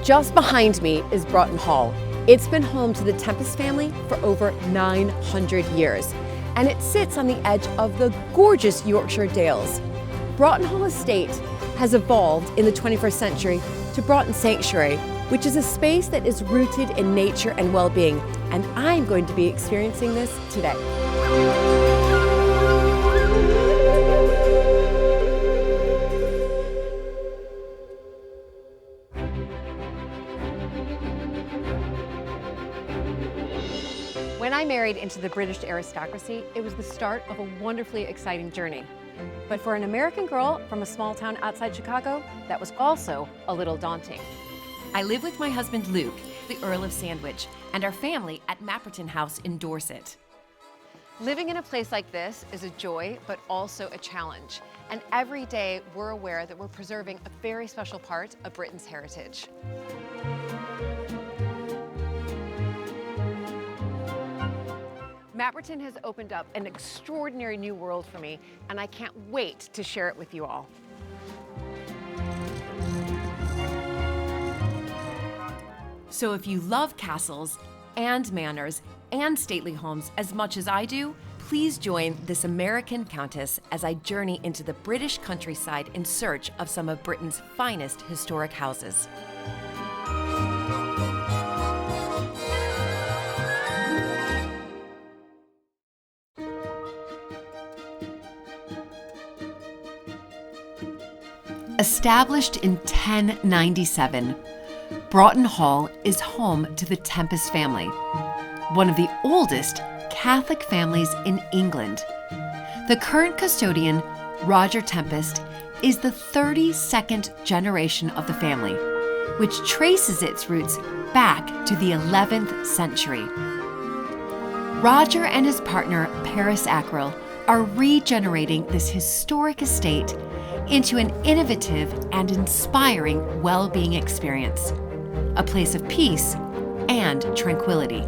Just behind me is Broughton Hall. It's been home to the Tempest family for over 900 years, and it sits on the edge of the gorgeous Yorkshire Dales. Broughton Hall Estate has evolved in the 21st century to Broughton Sanctuary, which is a space that is rooted in nature and well-being, and I'm going to be experiencing this today. When I married into the British aristocracy, it was the start of a wonderfully exciting journey. But for an American girl from a small town outside Chicago, that was also a little daunting. I live with my husband Luke, the Earl of Sandwich, and our family at Mapperton House in Dorset. Living in a place like this is a joy, but also a challenge. And every day we're aware that we're preserving a very special part of Britain's heritage. Mapperton has opened up an extraordinary new world for me, and I can't wait to share it with you all. So if you love castles and manors and stately homes as much as I do, please join this American Countess as I journey into the British countryside in search of some of Britain's finest historic houses. Established in 1097, Broughton Hall is home to the Tempest family, one of the oldest Catholic families in England. The current custodian, Roger Tempest, is the 32nd generation of the family, which traces its roots back to the 11th century. Roger and his partner, Paris Ackrell, are regenerating this historic estate into an innovative and inspiring well-being experience, a place of peace and tranquility.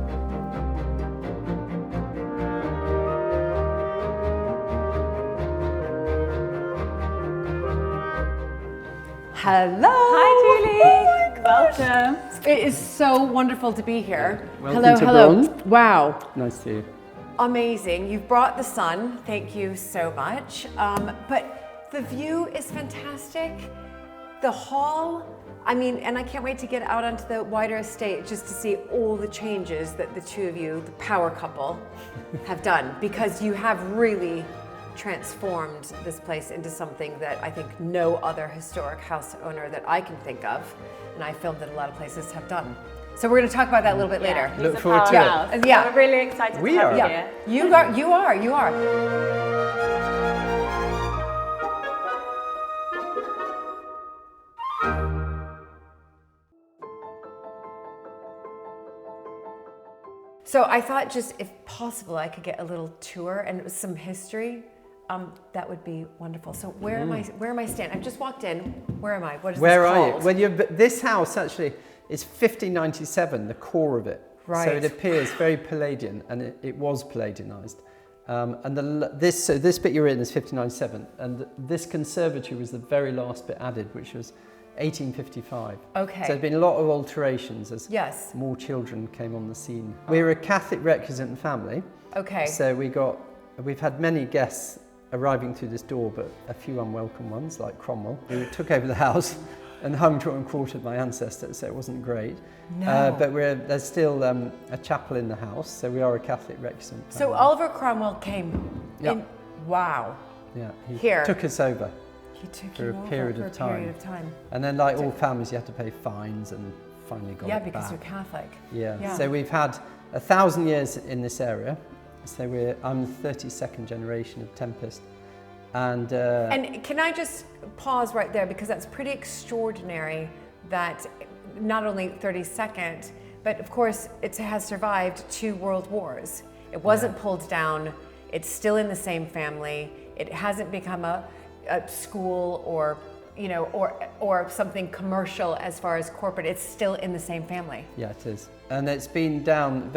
Hello! Hi, Julie! Oh my gosh. Welcome. It is so wonderful to be here. Welcome to hello. Broughton. Wow. Nice to see you. Amazing. You've brought the sun. Thank you so much. But the view is fantastic. The hall, I mean, and I can't wait to get out onto the wider estate just to see all the changes that the two of you, the power couple, have done, because you have really transformed this place into something that I think no other historic house owner that I can think of, and I filmed in a lot of places, have done. So we're going to talk about that a little bit later. Look forward to it. Yeah. We're really excited to have you here. You are. So I thought, just if possible, I could get a little tour and some history. That would be wonderful. So where am I? Where am I standing? I've just walked in. Where am I? What is Where this are called? you? Well, this house actually is 1597, the core of it. Right. So it appears very Palladian, and it was Palladianized. This bit you're in is 1597, and this conservatory was the very last bit added, which was 1855. Okay. So there's been a lot of alterations as Yes. more children came on the scene. We're a Catholic recusant family. Okay. So we've had many guests arriving through this door, but a few unwelcome ones, like Cromwell, who took over the house and hung, drawn, and quartered my ancestors, so it wasn't great. No. But there's still a chapel in the house, so we are a Catholic recusant family. So Oliver Cromwell came Yeah. in. Wow. Yeah, he Here. took us over. He took For you a over period for of a time. period of time. And then, like all families, you had to pay fines, and finally got Yeah, it because back. you're Catholic. Yeah. Yeah. So we've had 1,000 years in this area. So I'm the 32nd generation of Tempest. And And can I just pause right there, because that's pretty extraordinary that not only 32nd, but of course it has survived 2 world wars. It wasn't pulled down. It's still in the same family. It hasn't become a school or, you know, or something commercial as far as corporate. It's still in the same family. yeah, it is. And it's been down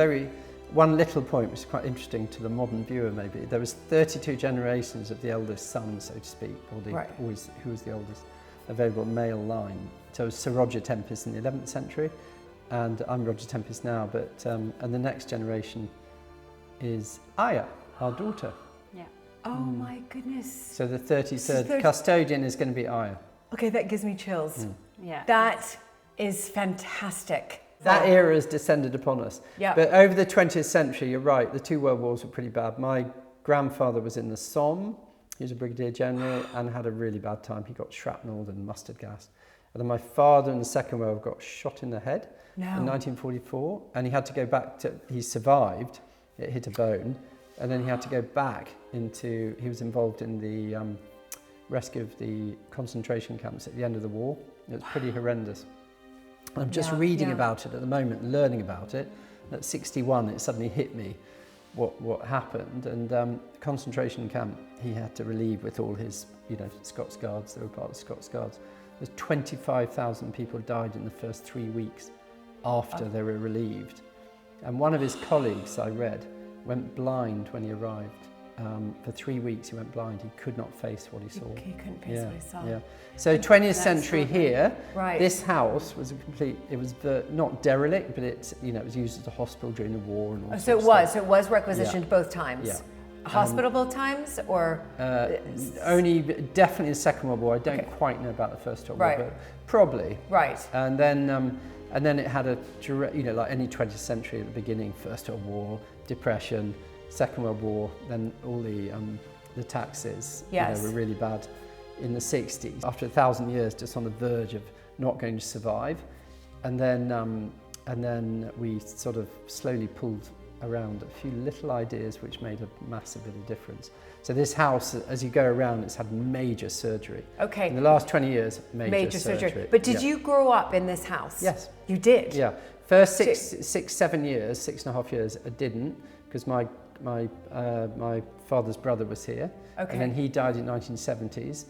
one little point, which is quite interesting to the modern viewer maybe. There was 32 generations of the eldest son, so to speak, or Right. who was the oldest. available male line. So it was Sir Roger Tempest in the 11th century, and I'm Roger Tempest now, but and the next generation is Aya, our daughter. Yeah. Oh my goodness. So the 33rd custodian is going to be Aya. Okay, that gives me chills. Yeah. That is fantastic. That era has descended upon us. Yeah. But over the 20th century, you're right, the two world wars were pretty bad. My grandfather was in the Somme. He was a brigadier general and had a really bad time. He got shrapnelled and mustard gas. And then my father in the Second World War got shot in the head in 1944, and he had to go back to, he survived, it hit a bone, and then he had to go back into, he was involved in the rescue of the concentration camps at the end of the war. It was pretty horrendous. I'm just reading about it at the moment, learning about it. At 61, it suddenly hit me what happened. And the concentration camp he had to relieve with all his, Scots Guards. They were part of the Scots Guards. There's 25,000 people died in the first 3 weeks after they were relieved. And one of his colleagues, I read, went blind when he arrived. For 3 weeks he went blind. He could not face what he saw. He couldn't face what he saw. Yeah. So 20th century here, right. This house was not derelict, but it was used as a hospital during the war and all So it was requisitioned both times. Yeah. Hospital both times, or only definitely the Second World War. I don't quite know about the First World War, but probably. Right. And then it had a direct, like any 20th century at the beginning, First World War, Depression, Second World War, then all the taxes were really bad in the 60s. After 1,000 years, just on the verge of not going to survive, and then we sort of slowly pulled around a few little ideas which made a massive bit of difference. So this house, as you go around, it's had major surgery. Okay. In the last 20 years, major surgery. But did you grow up in this house? Yes. You did? Yeah. First 6.5 years, I didn't, because my father's brother was here, and then he died in 1970s,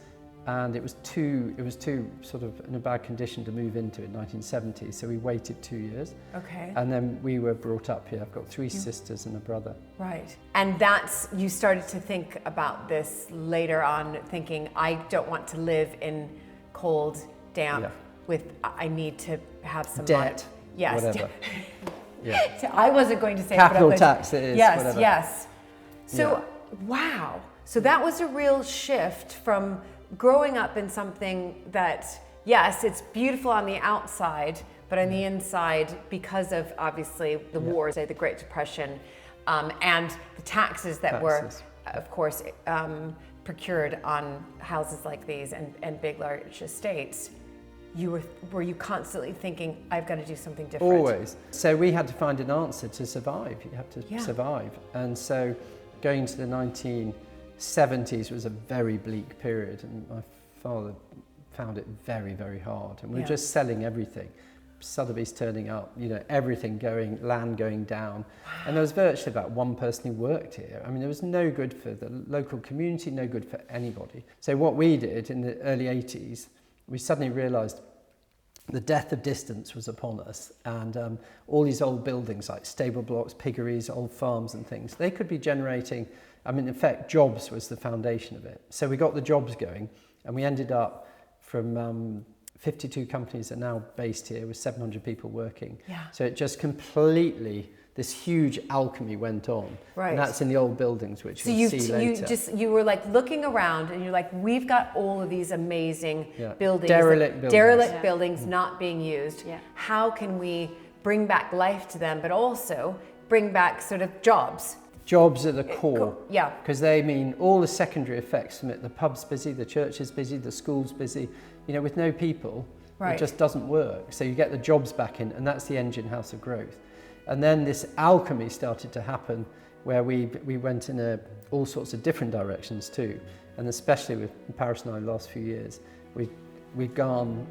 and it was too sort of in a bad condition to move into in 1970, so we waited 2 years. Okay. And then we were brought up here. I've got 3 sisters and a brother. Right. And you started to think about this later on, thinking, I don't want to live in cold, damp, I need to have some debt. Yes. Whatever. I wasn't going to say capital tax. It is. Yes. Whatever. Yes. So wow. So that was a real shift from growing up in something that, yes, it's beautiful on the outside, but on the inside, because of obviously the wars, the Great Depression, and the taxes that were, of course, procured on houses like these and big, large estates. Were you constantly thinking, I've got to do something different? Always. So we had to find an answer to survive. You have to survive. And so going to the 1970s was a very bleak period, and my father found it very, very hard. And we were just selling everything. Sotheby's turning up, everything land going down. And there was virtually about one person who worked here. I mean, there was no good for the local community, no good for anybody. So what we did in the early 80s, we suddenly realised the death of distance was upon us, and all these old buildings like stable blocks, piggeries, old farms and things, they could be generating, in effect, jobs was the foundation of it. So we got the jobs going, and we ended up from 52 companies are now based here with 700 people working. Yeah. So it just completely, this huge alchemy went on. Right. And that's in the old buildings, which you'll see later. You were like looking around and you're like, we've got all of these amazing buildings. Derelict buildings not being used. Yeah. How can we bring back life to them, but also bring back sort of jobs? Jobs are the core. Yeah. Because they mean all the secondary effects from it. The pub's busy, the church is busy, the school's busy. With no people, it just doesn't work. So you get the jobs back in, and that's the engine house of growth. And then this alchemy started to happen, where we went in all sorts of different directions too. And especially with Paris and I, the last few years, we've gone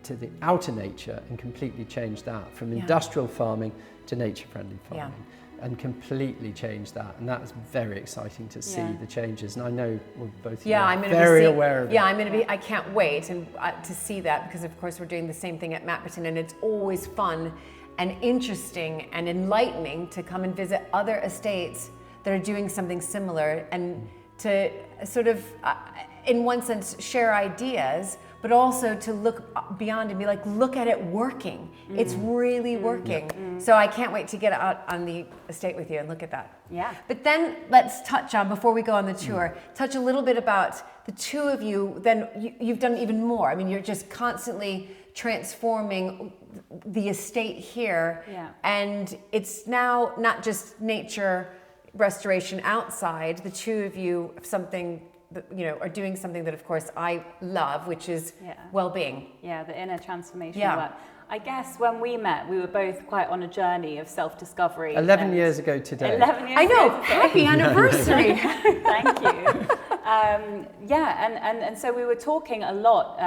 to the outer nature and completely changed that from industrial farming to nature-friendly farming. Yeah. And completely changed that, and that's very exciting to see the changes. And I know we're both very aware of it. Yeah, I can't wait to see that, because of course we're doing the same thing at Mapperton, and it's always fun and interesting and enlightening to come and visit other estates that are doing something similar, and to sort of, in one sense, share ideas, but also to look beyond and be like, look at it working. It's really working. So I can't wait to get out on the estate with you and look at that. Yeah. But then let's touch on, before we go on the tour, touch a little bit about the two of you. Then you've done even more. I mean, you're just constantly transforming the estate here. Yeah. And it's now not just nature restoration outside. The two of you have something that, are doing something that, of course, I love, which is well-being. Yeah, the inner transformation Yeah. work. I guess when we met, we were both quite on a journey of self-discovery. 11 years ago today. 11 years I know, ago today. happy anniversary. Thank you. And so we were talking a lot,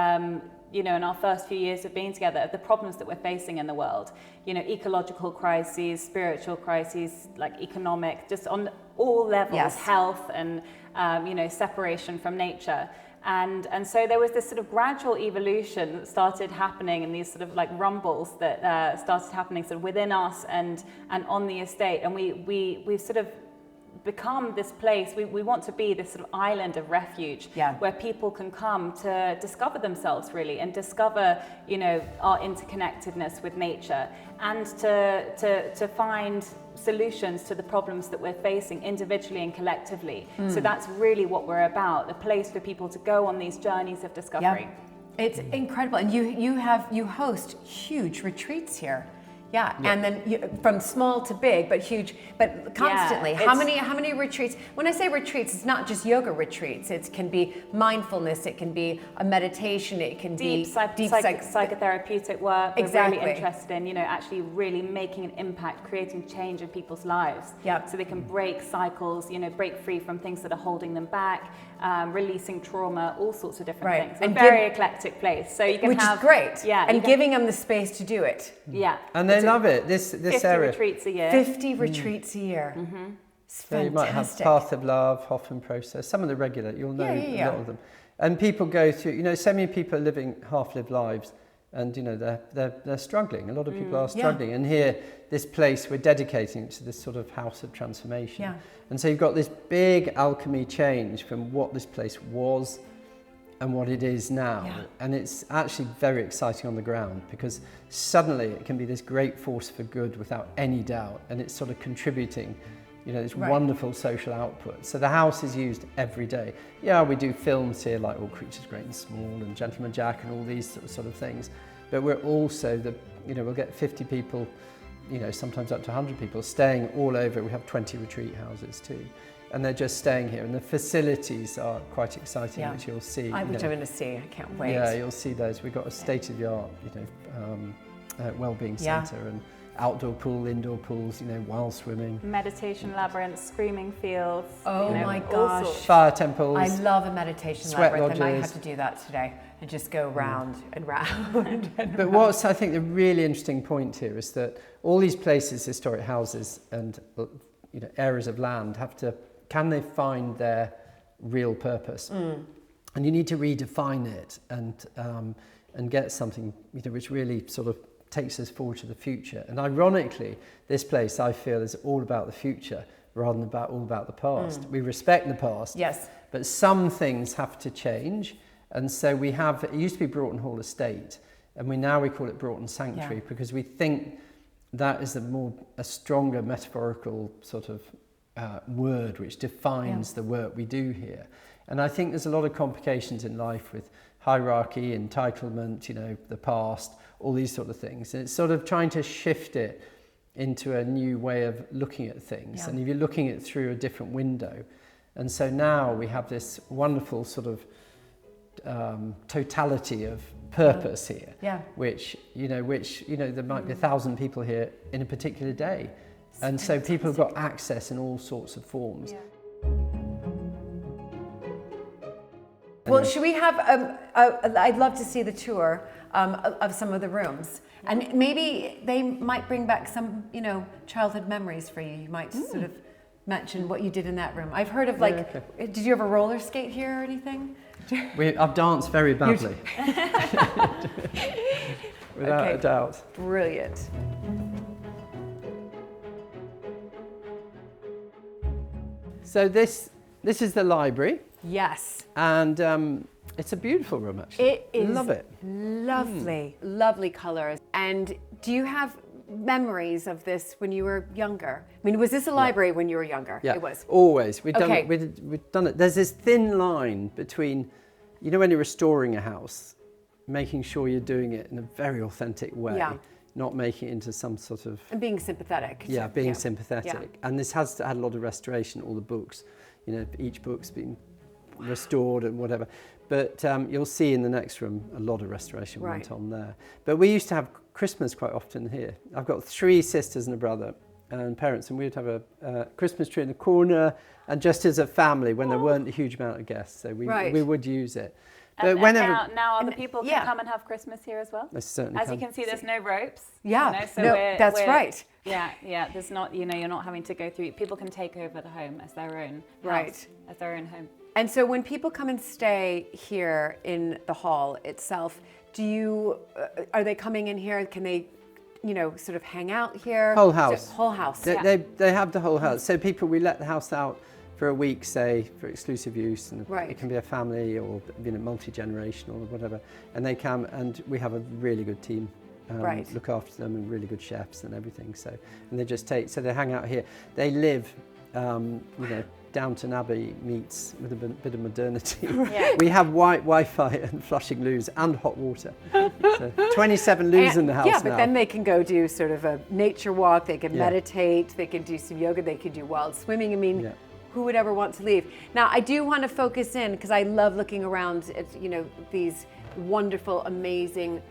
in our first few years of being together, of the problems that we're facing in the world. Ecological crises, spiritual crises, like economic, just on all levels, Yes. health and, separation from nature. And so there was this sort of gradual evolution that started happening, and these sort of like rumbles that started happening sort of within us and on the estate. And we've sort of become this place, we want to be this sort of island of refuge where people can come to discover themselves really, and discover, our interconnectedness with nature, and to find solutions to the problems that we're facing individually and collectively. So that's really what we're about, a place for people to go on these journeys of discovery. Yeah. It's incredible. And you host huge retreats here. Yeah, and then from small to big, but huge, but constantly. How many retreats? When I say retreats, it's not just yoga retreats. It can be mindfulness. It can be a meditation. It can be deep psychotherapeutic work. Exactly. We're really interested in, actually really making an impact, creating change in people's lives. Yeah. So they can break cycles, break free from things that are holding them back, releasing trauma, all sorts of different things. It's a very eclectic place. So you can which is great. Yeah. And giving them the space to do it. Yeah. And they love it. This 50 area. retreats a year. 50 retreats a year. It's So you might have fantastic. Path of Love, Hoffman Process, some of the regular, you'll know Yeah. a lot of them. And people go through, so many people are living half-lived lives, and they're struggling. A lot of people are struggling. And here, this place, we're dedicating it to this sort of house of transformation. Yeah. And so you've got this big alchemy change from what this place was and what it is now. Yeah. And it's actually very exciting on the ground, because suddenly it can be this great force for good without any doubt, and it's sort of contributing, this wonderful social output. So the house is used every day. Yeah, we do films here like All Creatures Great and Small and Gentleman Jack and all these sort of things, but we're also we'll get 50 people, sometimes up to 100 people staying all over. We have 20 retreat houses too. And they're just staying here, and the facilities are quite exciting, which you'll see. Which I'm going to see. I can't wait. Yeah, you'll see those. We've got a state-of-the-art, wellbeing centre, and outdoor pool, indoor pools, while swimming. Meditation labyrinths, screaming fields. Oh my all gosh. sorts. Fire temples. I love a meditation Sweat labyrinth. I might lodges. have to do that today and just go round and round. But what's, I think, the really interesting point here is that all these places, historic houses and areas of land, can they find their real purpose? And you need to redefine it and get something which really sort of takes us forward to the future. And ironically, this place, I feel, is all about the future rather than all about the past. We respect the past, Yes. but some things have to change. And so we have, it used to be Broughton Hall Estate, and we call it Broughton Sanctuary, because we think that is a stronger metaphorical sort of word which defines the work we do here. And I think there's a lot of complications in life with hierarchy, entitlement, the past, all these sort of things. And it's sort of trying to shift it into a new way of looking at things. And if you're looking at it through a different window. And so now we have this wonderful sort of totality of purpose here, which there might be 1,000 people here in a particular day. And so people have got access in all sorts of forms. Well, should we have, I'd love to see the tour of some of the rooms. And maybe they might bring back some, childhood memories for you. You might sort of mention what you did in that room. I've heard of did you ever roller skate here or anything? I've danced very badly. Without a doubt. Brilliant. So this is the library. Yes. And It's a beautiful room, actually. It is Love it. lovely, lovely colors. And do you have memories of this when you were younger? I mean, was this a library when you were younger? Yeah, It was. always. We've done Okay. it. We've done it. There's this thin line between, you know, when you're restoring a house, making sure you're doing it in a very authentic way, Yeah. not making it into some sort of And being sympathetic. yeah, being Yeah. sympathetic. Yeah. And this has had a lot of restoration. All the books, you know, each book's been restored and whatever. But you'll see in the next room a lot of restoration Right. went on there. But we used to have Christmas quite often here. I've got 3 sisters and a brother and parents, and we would have a Christmas tree in the corner, and just as a family when there weren't a huge amount of guests, so Right. we would use it. But And whenever now other people can yeah. come and have Christmas here as well. they certainly As you can see, there's no ropes. Yeah, you know, so no, we're- that's we're- right. Yeah. There's not, you know, you're not having to go through. People can take over the home as their own house, Right. as their own home. And so when people come and stay here in the hall itself, do you, are they coming in here? Can they, you know, sort of hang out here? Whole house. Whole house, They, yeah. they have the whole house. So we let the house out for a week, say, for exclusive use, and Right. it can be a family or, you know, multi-generational or whatever. And they come, and we have a really good team. Right. Look after them, and really good chefs and everything. So, and they just so they hang out here. They live, you know, Downton Abbey meets with a bit of modernity. Yeah. We have Wi-Fi and flushing loos and hot water. So 27 loos in the house Yeah, now. but then they can go do sort of a nature walk, they can Yeah. meditate, they can do some yoga, they can do wild swimming. I mean, Yeah. who would ever want to leave? Now, I do want to focus in, because I love looking around at, you know, these wonderful, amazing,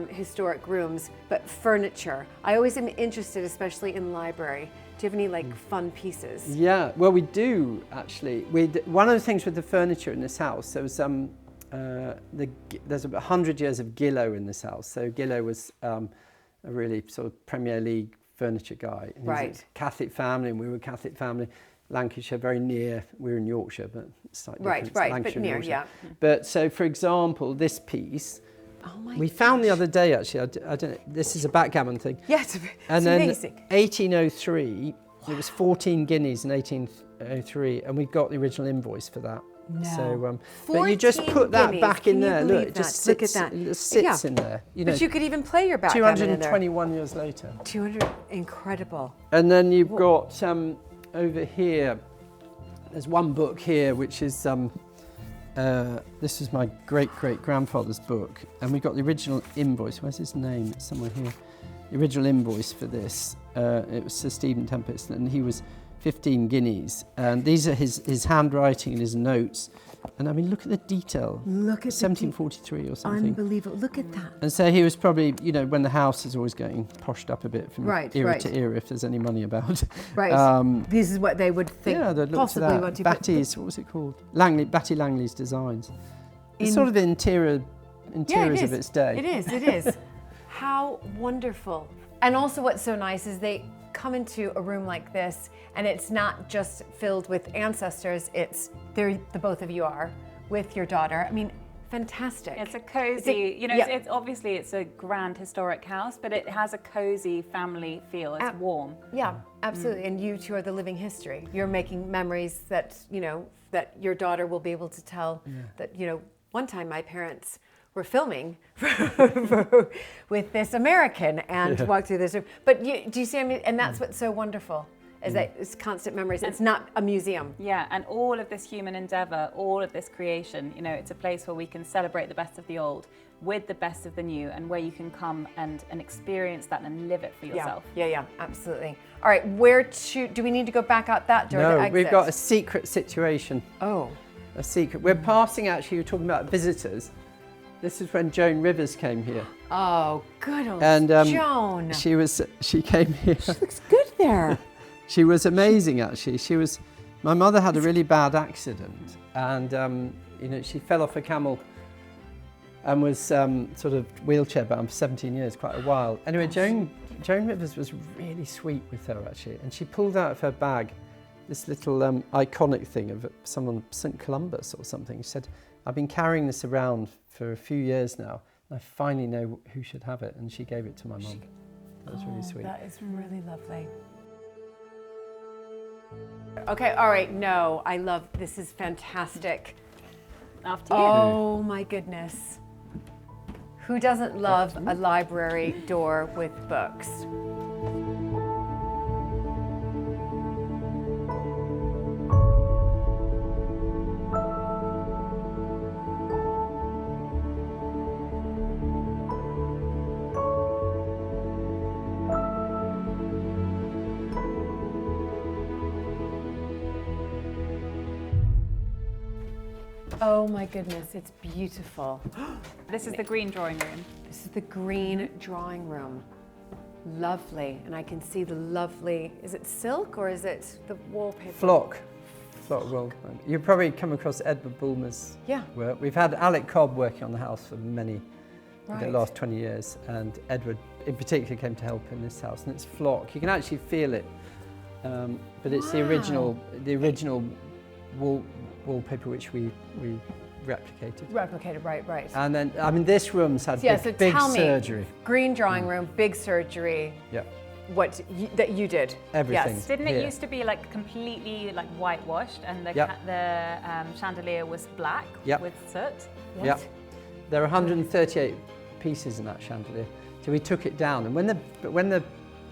historic rooms, but furniture. I always am interested, especially in library. Do you have any like fun pieces? Yeah, well, we do actually. One of the things with the furniture in this house, there was there's 100 years of Gillow in this house. So Gillow was a really sort of Premier League furniture guy. And he was Right. a Catholic family, and we were a Catholic family. Lancashire, very near. We're in Yorkshire, but it's slightly Right, different. It's right, but Lancashire and near, Yorkshire. yeah. But so, for example, this piece. Oh my We found the other day, actually, I don't know, this is a backgammon thing. Yeah, it's And then amazing. 1803, it was 14 guineas in 1803, and we got the original invoice for that. No. So, but you just 14 put that guineas. back Can in you there. believe Look, it just that? Look at sits, that. it sits Yeah. in there. You know, But you could even play your backgammon in there. 221 years later. 200, incredible. And then you've got over here, there's one book here, which is, this was my great-great-grandfather's book, and we got the original invoice. Where's his name? It's somewhere here. The original invoice for this, it was Sir Stephen Tempest, and he was 15 guineas. And these are his handwriting and his notes. And I mean, look at the detail. Look at 1743 or something. Unbelievable. Look at that. And so he was probably, you know, when the house is always getting poshed up a bit from Right, era right. to era, if there's any money about. Right. This is what they would think Yeah, they'd look to possibly that. want to Batty's, what was it called? Batty Langley's designs. It's In- sort of the interiors it of is. its day. It is, it is. How wonderful. And also what's so nice is they come into a room like this, and it's not just filled with ancestors, it's the both of you are with your daughter. I mean, fantastic. It's a cozy, you know, yeah. it's obviously it's a grand historic house, but it has a cozy family feel. It's warm. Yeah, absolutely. And you two are the living history. You're making memories that, you know, that your daughter will be able to tell that, you know, one time my parents were filming with this American and walked through this room. But do you see, I mean, and that's what's so wonderful, is that it's constant memories. It's not a museum. Yeah, and all of this human endeavor, all of this creation, you know, it's a place where we can celebrate the best of the old with the best of the new, and where you can come and experience that and live it for yourself. Yeah, absolutely. All right, do we need to go back out that door? No, the exit? we've got a secret situation. Oh. A secret. We're passing, actually, you were talking about visitors. This is when Joan Rivers came here. Oh, good old And Joan. she came here. Looks good there. She was amazing, actually. My mother had a really bad accident, and you know, she fell off a camel and was sort of wheelchair bound for 17 years, quite a while. Anyway, Joan Rivers was really sweet with her, actually, and she pulled out of her bag this little iconic thing of St. Columbus or something. She said, "I've been carrying this around for a few years now, and I finally know who should have it," and she gave it to my mum. That was really sweet. That is really lovely. Okay, all right, no, I love, this is fantastic. After you. Oh my goodness. Who doesn't love a library door with books? Oh my goodness, it's beautiful. This is the green drawing room. This is the green drawing room. Lovely, and I can see the lovely, is it silk or is it the wallpaper? Flock wool. You've probably come across Edward Bulmer's work. We've had Alec Cobb working on the house for the last 20 years, and Edward in particular came to help in this house, and it's flock. You can actually feel it, but it's the original wallpaper which we replicated. Replicated, right. And then, I mean, this room's had So big tell me, surgery. green drawing room, big surgery. Yeah. That you did? Everything. Yes. Didn't it used to be like completely like whitewashed, and the chandelier was black with soot? Yeah. There are 138 pieces in that chandelier. So we took it down, and when the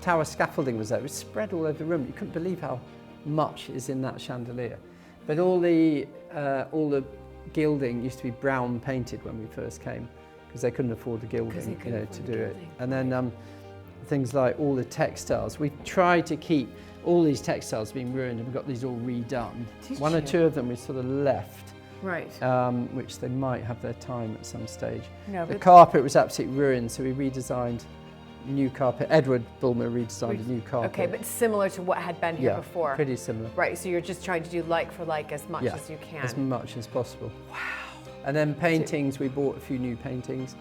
tower scaffolding was there, it was spread all over the room. You couldn't believe how much is in that chandelier. But all the gilding used to be brown painted when we first came, because they couldn't afford the gilding, to do it. And then things like all the textiles. We tried to keep all these textiles being ruined, and we got these all redone. One or two of them we sort of left, which they might have their time at some stage. No, the carpet was absolutely ruined, so we redesigned new carpet. Edward Bulmer redesigned a new carpet. Okay, but similar to what had been here before. Pretty similar. Right, so you're just trying to do like for like as much as you can. As much as possible. Wow. And then paintings, we bought a few new paintings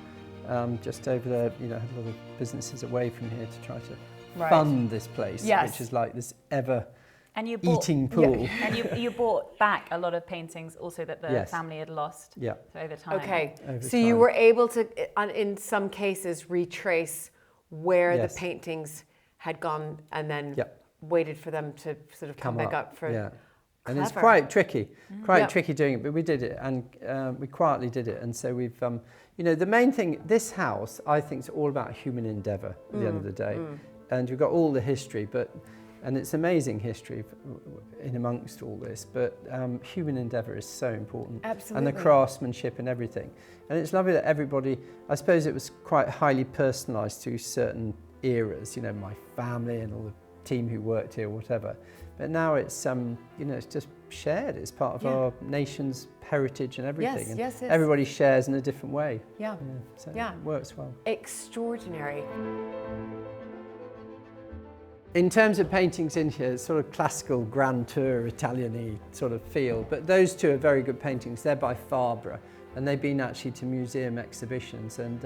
just over there. Had a lot of businesses away from here to try to fund this place, which is like this eating pool. And you bought back a lot of paintings also that the family had lost over time. Okay, so you were able to, in some cases, retrace where the paintings had gone, and then waited for them to sort of come back up for. Yeah, and it's quite tricky, tricky doing it, but we did it, and we quietly did it, and so we've, the main thing, this house, I think, is all about human endeavour at the end of the day, and you've got all the history, and it's amazing history in amongst all this, but human endeavour is so important. Absolutely. And the craftsmanship and everything. And it's lovely that everybody, I suppose it was quite highly personalised to certain eras, my family and all the team who worked here, whatever. But now it's, it's just shared. It's part of our nation's heritage and everything. Yes, and everybody shares in a different way. So it works well. Extraordinary. In terms of paintings in here, it's sort of classical Grand Tour Italian-y sort of feel, but those two are very good paintings. They're by Fabre, and they've been actually to museum exhibitions, and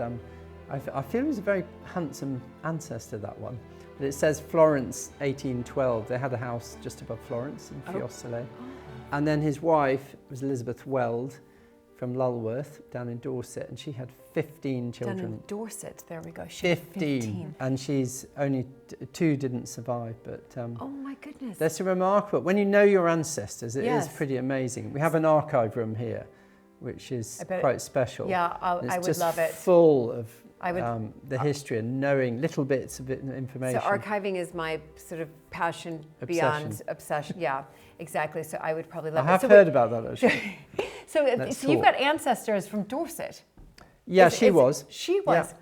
I feel he's a very handsome ancestor, that one. But it says Florence 1812. They had a house just above Florence in Fiesole. And then his wife was Elizabeth Weld from Lulworth down in Dorset, and she had 15 children. Down in Dorset, there we go. She 15. And she's only, 2 didn't survive, but oh my goodness. That's remarkable. When you know your ancestors, it is pretty amazing. We have an archive room here, which is quite special. Yeah, I would love it. Full of the history and knowing little bits of information. So archiving is my sort of passion beyond obsession. Yeah, exactly. So I would probably love it. I have heard about that actually. So you've got ancestors from Dorset. Yeah, she was. She was.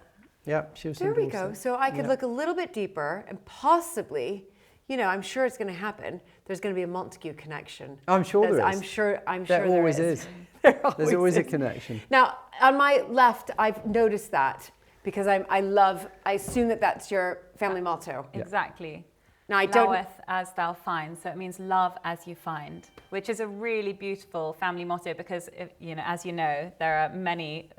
Yeah, she was. There we go. So I could look a little bit deeper and possibly, I'm sure it's going to happen. There's going to be a Montague connection. I'm sure there is. I'm sure there always is. There's always a connection. Now, on my left, I've noticed that because I assume that that's your family motto. Exactly. Now, I don't. Knoweth as thou find, so it means love as you find, which is a really beautiful family motto because, as you know, there are many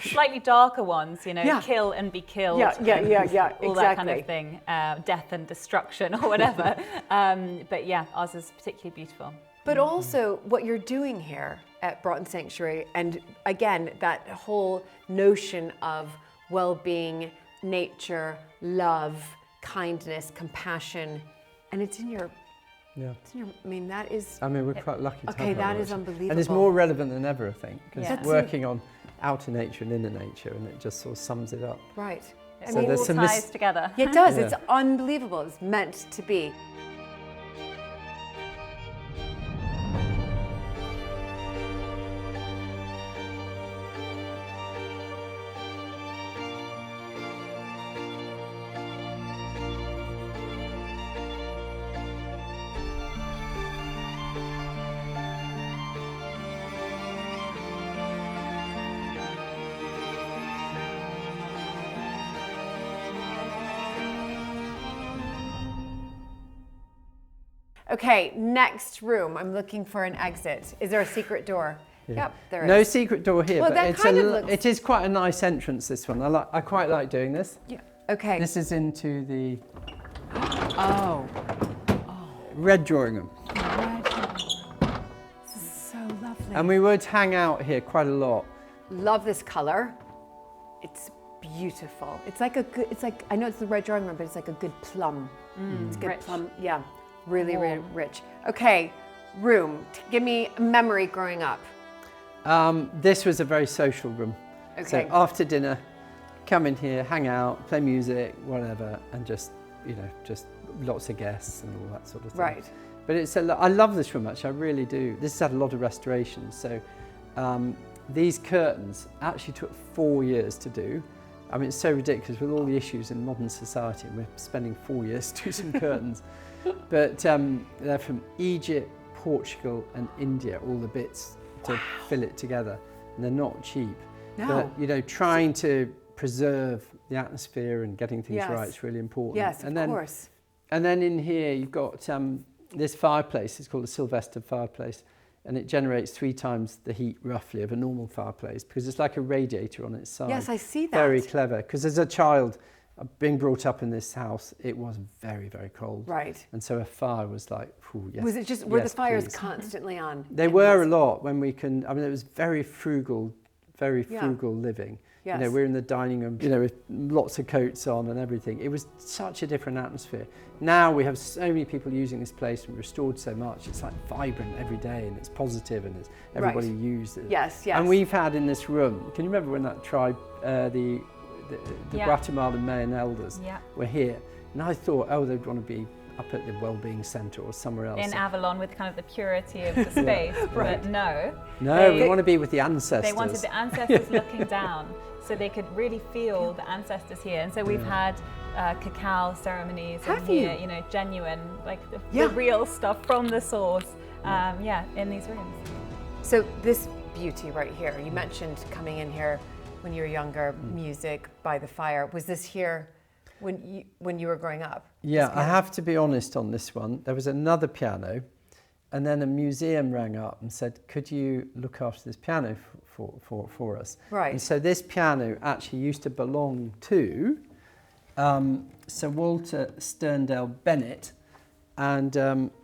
slightly darker ones, kill and be killed. Yeah, all that kind of thing, death and destruction or whatever. But yeah, ours is particularly beautiful. But also what you're doing here at Broughton Sanctuary, and again, that whole notion of well-being, nature, love, kindness, compassion, and it's in your Yeah. I mean, that is... I mean, we're quite lucky to Okay, have that that, is unbelievable. And it's more relevant than ever, I think, because Yeah. working on outer nature and inner nature, and it just sort of sums it up. Right. It So all there's some ties together. Yeah, it does. Yeah. It's unbelievable. It's meant to be. Okay, next room. I'm looking for an exit. Is there a secret door? Yeah. Yep, there is. No secret door here, Well, but that it's kind of looks- it is quite a nice entrance, this one. I quite like doing this. Yeah. Okay. This is into the Oh. red drawing room. This is so lovely. And we would hang out here quite a lot. Love this color. It's beautiful. It's like a good, it's like, I know it's the red drawing room, but it's like a good plum. It's good Rich. plum. Yeah. Really, really Warm. rich. Okay. Room. Give me a memory growing up. This was a very social room. Okay. So after dinner, come in here, hang out, play music, whatever, and just, just lots of guests and all that sort of thing. Right. But I love this room actually, I really do. This has had a lot of restorations. So these curtains actually took 4 years to do. I mean, it's so ridiculous with all the issues in modern society. We're spending 4 years to do some curtains. But they're from Egypt, Portugal and India, all the bits to fill it together. And they're not cheap. No. But, trying to preserve the atmosphere and getting things Yes. right is really important. Yes, and of course. And then in here you've got this fireplace. It's called a Sylvester fireplace. And it generates 3 times the heat roughly of a normal fireplace because it's like a radiator on its side. Yes, I see that. Very clever. Because as a child, being brought up in this house, it was very, very cold. Right. And so a fire was like, yes. Was it just, were the yes, fires please. constantly on? They were a lot when we can, I mean, it was very frugal living. Yes. We're in the dining room, with lots of coats on and everything. It was such a different atmosphere. Now we have so many people using this place and restored so much. It's like vibrant every day and it's positive and everybody uses it. Yes, yes. And we've had in this room, can you remember when that tribe, the Yeah. Guatemalan Mayan elders Yeah. were here? And I thought, they'd want to be up at the Wellbeing Centre or somewhere else. In Avalon with kind of the purity of the space, but no. No, we They- want to be with the ancestors. They wanted the ancestors looking down so they could really feel the ancestors here. And so we've had cacao ceremonies in Have here, you? genuine, like the Yeah. real stuff from the source, in these rooms. So this beauty right here, you mentioned coming in here when you were younger, music by the fire. Was this here when you were growing up? Yeah, I have to be honest on this one. There was another piano, and then a museum rang up and said, "Could you look after this piano for us?" Right. And so this piano actually used to belong to Sir Walter Sterndale Bennett, and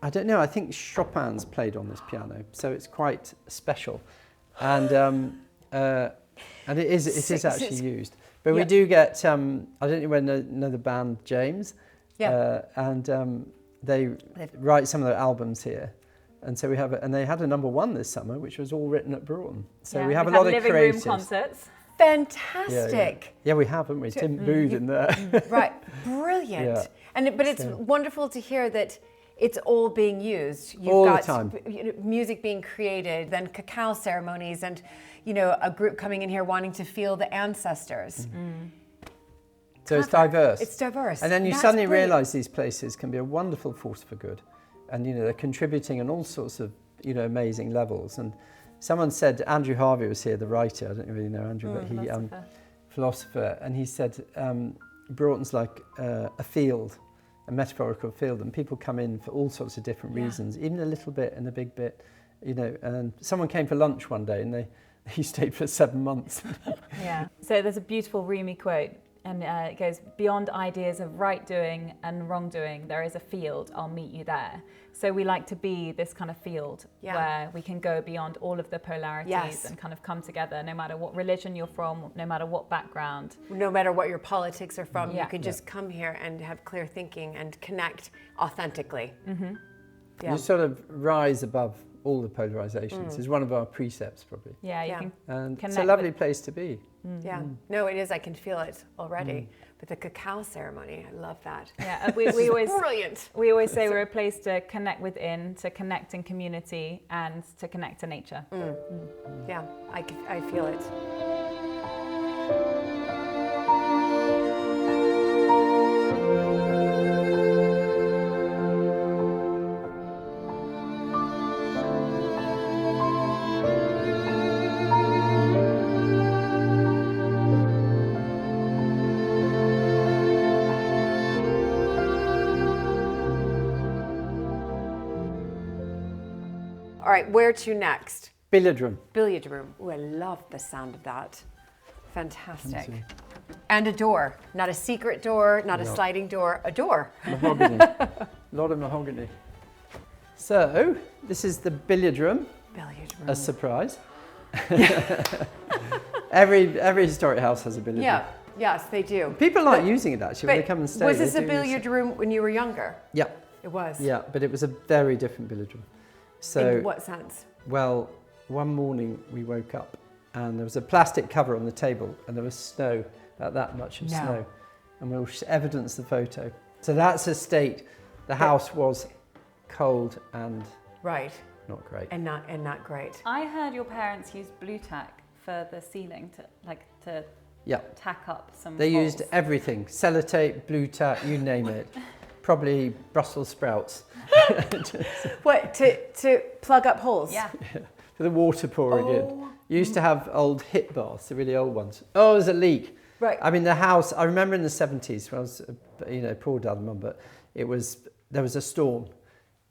I don't know. I think Chopin's played on this piano, so it's quite special, and it is actually used. But we do get, I don't know whether you know the band James, and they write some of their albums here. And so we have, and they had a #1 this summer, which was all written at Broughton. So we have a lot of living creatives. room concerts. Fantastic. Yeah, we have, haven't we? Tim Booth in there. Right, brilliant. Yeah. But it's wonderful to hear that it's all being used. You've All the got time. music being created, then cacao ceremonies, and a group coming in here wanting to feel the ancestors. So it's diverse. It's diverse. And then you That's suddenly brilliant. realise these places can be a wonderful force for good. And, they're contributing on all sorts of, amazing levels. And someone said, Andrew Harvey was here, the writer, I don't really know Andrew, but he, philosopher, and he said, Broughton's like a field, a metaphorical field, and people come in for all sorts of different reasons, even a little bit and a big bit, and someone came for lunch one day and he stayed for 7 months. Yeah. So there's a beautiful Rumi quote, and it goes, "Beyond ideas of right doing and wrong doing, there is a field, I'll meet you there." So we like to be this kind of field where we can go beyond all of the polarities and kind of come together, no matter what religion you're from, no matter what background. No matter what your politics are from, Yeah. you can just come here and have clear thinking and connect authentically. Yeah. You sort of rise above all the polarizations is one of our precepts probably. Yeah, you Yeah. can And it's connect a lovely with- place to be. Yeah. No, it is. I can feel it already. But the cacao ceremony, I love that. Yeah, we always Brilliant. we always say we're a place to connect within, to connect in community, and to connect to nature. Yeah, I feel it. All right, where to next? Billiard room. Billiard room. Oh, I love the sound of that. Fantastic. And a door. Not a secret door, not a sliding door, a door. Mahogany. A lot of mahogany. So, this is the billiard room. Billiard room. A surprise. every historic house has a billiard Yeah, room. yes, they do. People like using it actually when But they come and stay. was they this a do billiard room when you were younger? Yeah, It was. yeah, but it was a very different billiard room. So, In what sense? well, one morning we woke up and there was a plastic cover on the table and there was snow, about that much of No. snow. And we'll evidence the photo. So that's a state. The house was cold and Right. not great. And not great. I heard your parents use blue tack for the ceiling to Yeah, tack up some. they used holes. everything. Sellotape, blue tack, you name it. Probably Brussels sprouts What, to plug up holes? Yeah. for the water pouring in. Oh. You used to have old hip baths, the really old ones. Oh, there's a leak. Right. I mean, the house, I remember in the 70s when I was, poor dad and mum, but there was a storm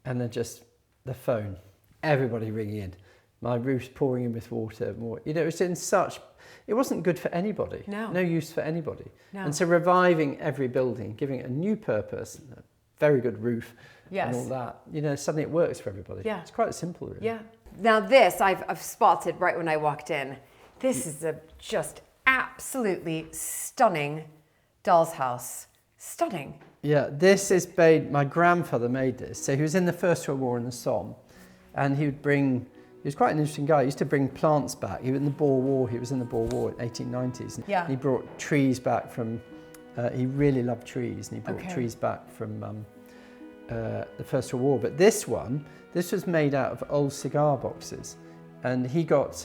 and then just the phone, everybody ringing in. My roof's pouring in with water. It was it wasn't good for anybody. No. No use for anybody. No. And so reviving every building, giving it a new purpose, a very good roof Yes. and all that, suddenly it works for everybody. Yeah. It's quite simple, really. Yeah. Now this I've spotted right when I walked in. This is a just absolutely stunning doll's house. Stunning. Yeah, this is my grandfather made this. So he was in the First World War in the Somme, and he was quite an interesting guy. He used to bring plants back. He was in the Boer War in 1890s. Yeah. And he brought trees back from, he really loved trees, and he brought Okay. trees back from the First World War. But this was made out of old cigar boxes, and he got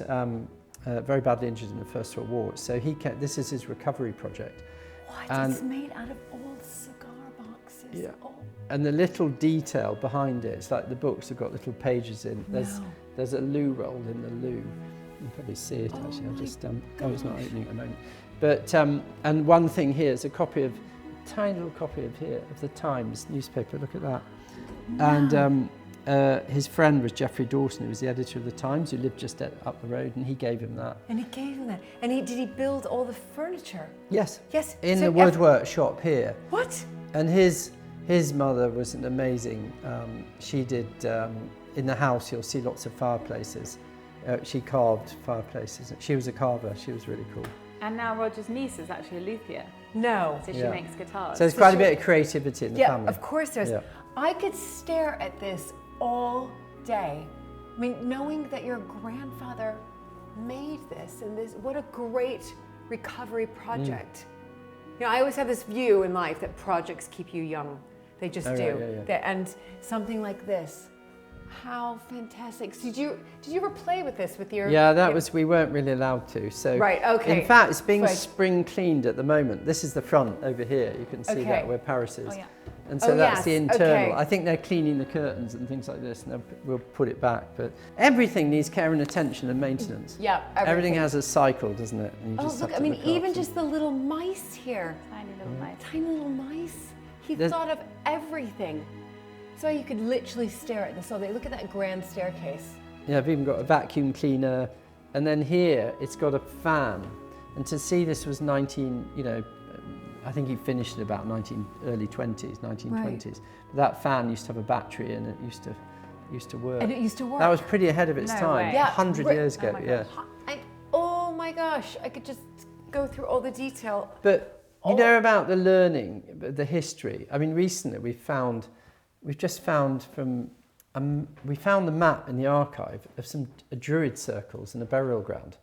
very badly injured in the First World War. So this is his recovery project. What? And- It's made out of old cigar boxes. Yeah. Oh. And the little detail behind it, it's like the books have got little pages in. There's a loo roll in the loo. You can probably see it actually. I'll just it's not opening at the moment. But and one thing here is a tiny little copy of the Times newspaper. Look at that. And his friend was Geoffrey Dawson, who was the editor of the Times, who lived just up the road, and he gave him that. And he gave him that. And did he build all the furniture? Yes. Yes. In So the woodwork shop here. What? And his mother was an amazing. She did in the house. You'll see lots of fireplaces. She carved fireplaces. She was a carver. She was really cool. And now Roger's niece is actually a luthier, No. so she Yeah. makes guitars. So there's quite a bit of creativity in the Yeah, family. of course there's. Yeah. I could stare at this all day. I mean, knowing that your grandfather made this and this, what a great recovery project. You know, I always have this view in life that projects keep you young. They just Oh, do. right, yeah. And something like this, how fantastic. So did you ever play with this with your? Yeah, your- we weren't really allowed to. So Right, okay. In fact, it's being Right. spring cleaned at the moment. This is the front over here. You can see Okay. that where Paris is. Oh, yeah. And so Oh, that's yes, the internal. okay. I think they're cleaning the curtains and things like this, and we'll put it back. But everything needs care and attention and maintenance. Yeah, Everything has a cycle, doesn't it? And you Oh, just look, have I to mean, look even after just the little mice here. Tiny little mice. Tiny little mice. He There's- thought of everything. So you could literally stare at this all day. Look at that grand staircase. Yeah, I've even got a vacuum cleaner, and then here it's got a fan. And to see this was I think he finished in about early 1920s. But that fan used to have a battery and it used to work. And it used to work. That was pretty ahead of its No time. way. Yeah, 100 right. years Oh ago, my yeah. gosh. Oh my gosh, I could just go through all the detail. But you know about the learning, the history. I mean, recently we've just found from we found the map in the archive of some druid circles in a burial ground.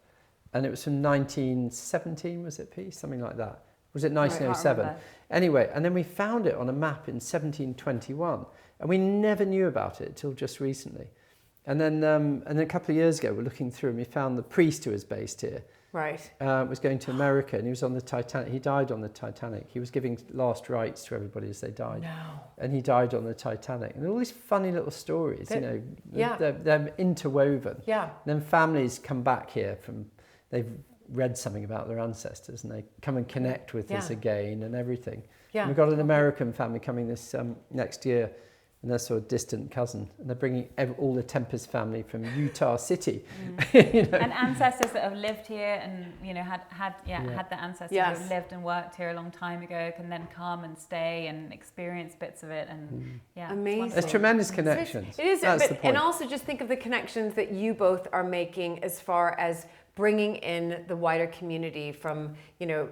And it was from 1917, was it, P? Something like that. Was it 1907? Anyway, and then we found it on a map in 1721. And we never knew about it till just recently. And then a couple of years ago, we're looking through and we found the priest who was based here. Right. Was going to America, and he was on the Titanic. He died on the Titanic. He was giving last rites to everybody as they died. No. And he died on the Titanic. And all these funny little stories, you know, Yeah. they're interwoven. Yeah. And then families come back here they've read something about their ancestors, and they come and connect with us again and everything. Yeah. And we've got an American family coming this next year, and they're sort of distant cousin, and they're bringing all the Tempest family from Utah City. You know? And ancestors that have lived here and, you know, had the ancestors who have lived and worked here a long time ago can then come and stay and experience bits of it. And Amazing. There's tremendous connections. It is, That's the but, point. and also just think of the connections that you both are making as far as bringing in the wider community from, you know,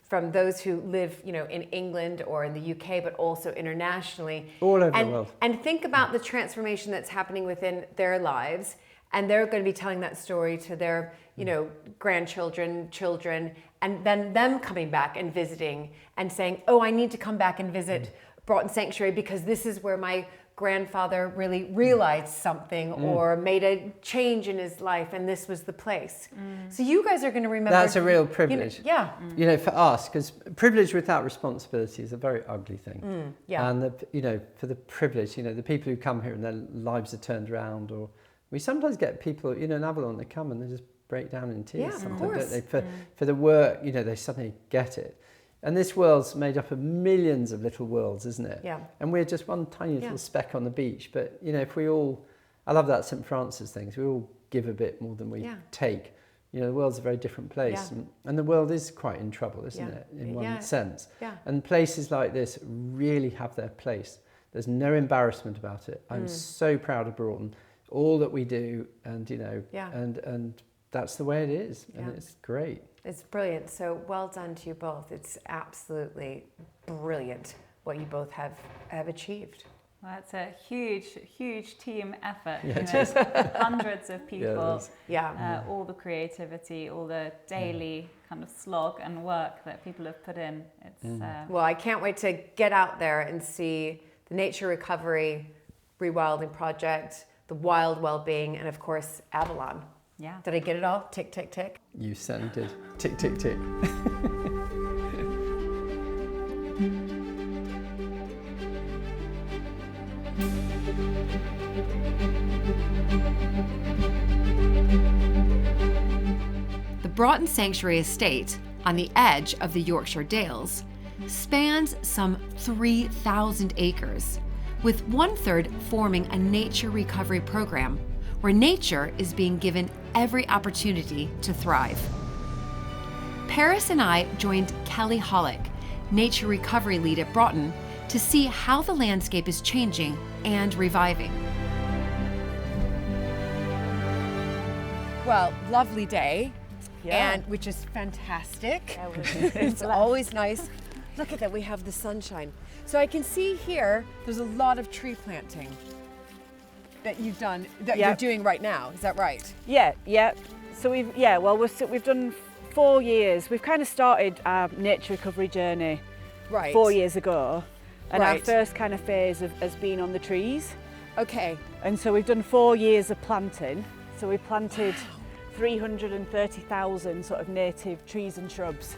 from those who live, you know, in England or in the UK, but also internationally. All over the world. And think about the transformation that's happening within their lives. And they're going to be telling that story to their, you know, grandchildren, children, and then them coming back and visiting and saying, oh, I need to come back and visit Broughton Sanctuary because this is where my grandfather really realized something or made a change in his life, and this was the place. So you guys are going to remember. That's a real privilege. You know, You know, for us, because privilege without responsibility is a very ugly thing. And you know, for the privilege, you know, the people who come here and their lives are turned around, or we sometimes get people, you know, in Avalon, they come and they just break down in tears. Yeah, sometimes, of course. don't they? For the work, you know, they suddenly get it. And this world's made up of millions of little worlds, isn't it? Yeah. And we're just one tiny little speck on the beach. But, you know, if we all, I love that St. Francis thing, we all give a bit more than we take. You know, the world's a very different place. Yeah. And the world is quite in trouble, isn't it, in one sense? Yeah. And places like this really have their place. There's no embarrassment about it. I'm so proud of Broughton, all that we do, and, you know, and that's the way it is. And it's great. It's brilliant. So well done to you both. It's absolutely brilliant what you both have achieved. Well, it's a huge team effort. Yeah, you know, hundreds of people, all the creativity, all the daily kind of slog and work that people have put in. It's Well, I can't wait to get out there and see the Nature Recovery Rewilding Project, the Wild Wellbeing, and of course, Avalon. Yeah. Did I get it all? Tick, tick, tick. You certainly did. Tick, tick, tick. The Broughton Sanctuary Estate, on the edge of the Yorkshire Dales, spans some 3,000 acres, with 1/3 forming a nature recovery program where nature is being given every opportunity to thrive. Paris and I joined Kelly Hollick, nature recovery lead at Broughton, to see how the landscape is changing and reviving. Well, lovely day, Yeah. and which is fantastic. Yeah, It's always nice. Look at that, we have the sunshine. So I can see here, there's a lot of tree planting that you've done, that you're doing right now. Is that right? Yeah. So we've done 4 years. We've kind of started our nature recovery journey Right. 4 years ago, and our Right. first kind of phase has been on the trees. Okay. And so we've done 4 years of planting. So we planted 330,000 sort of native trees and shrubs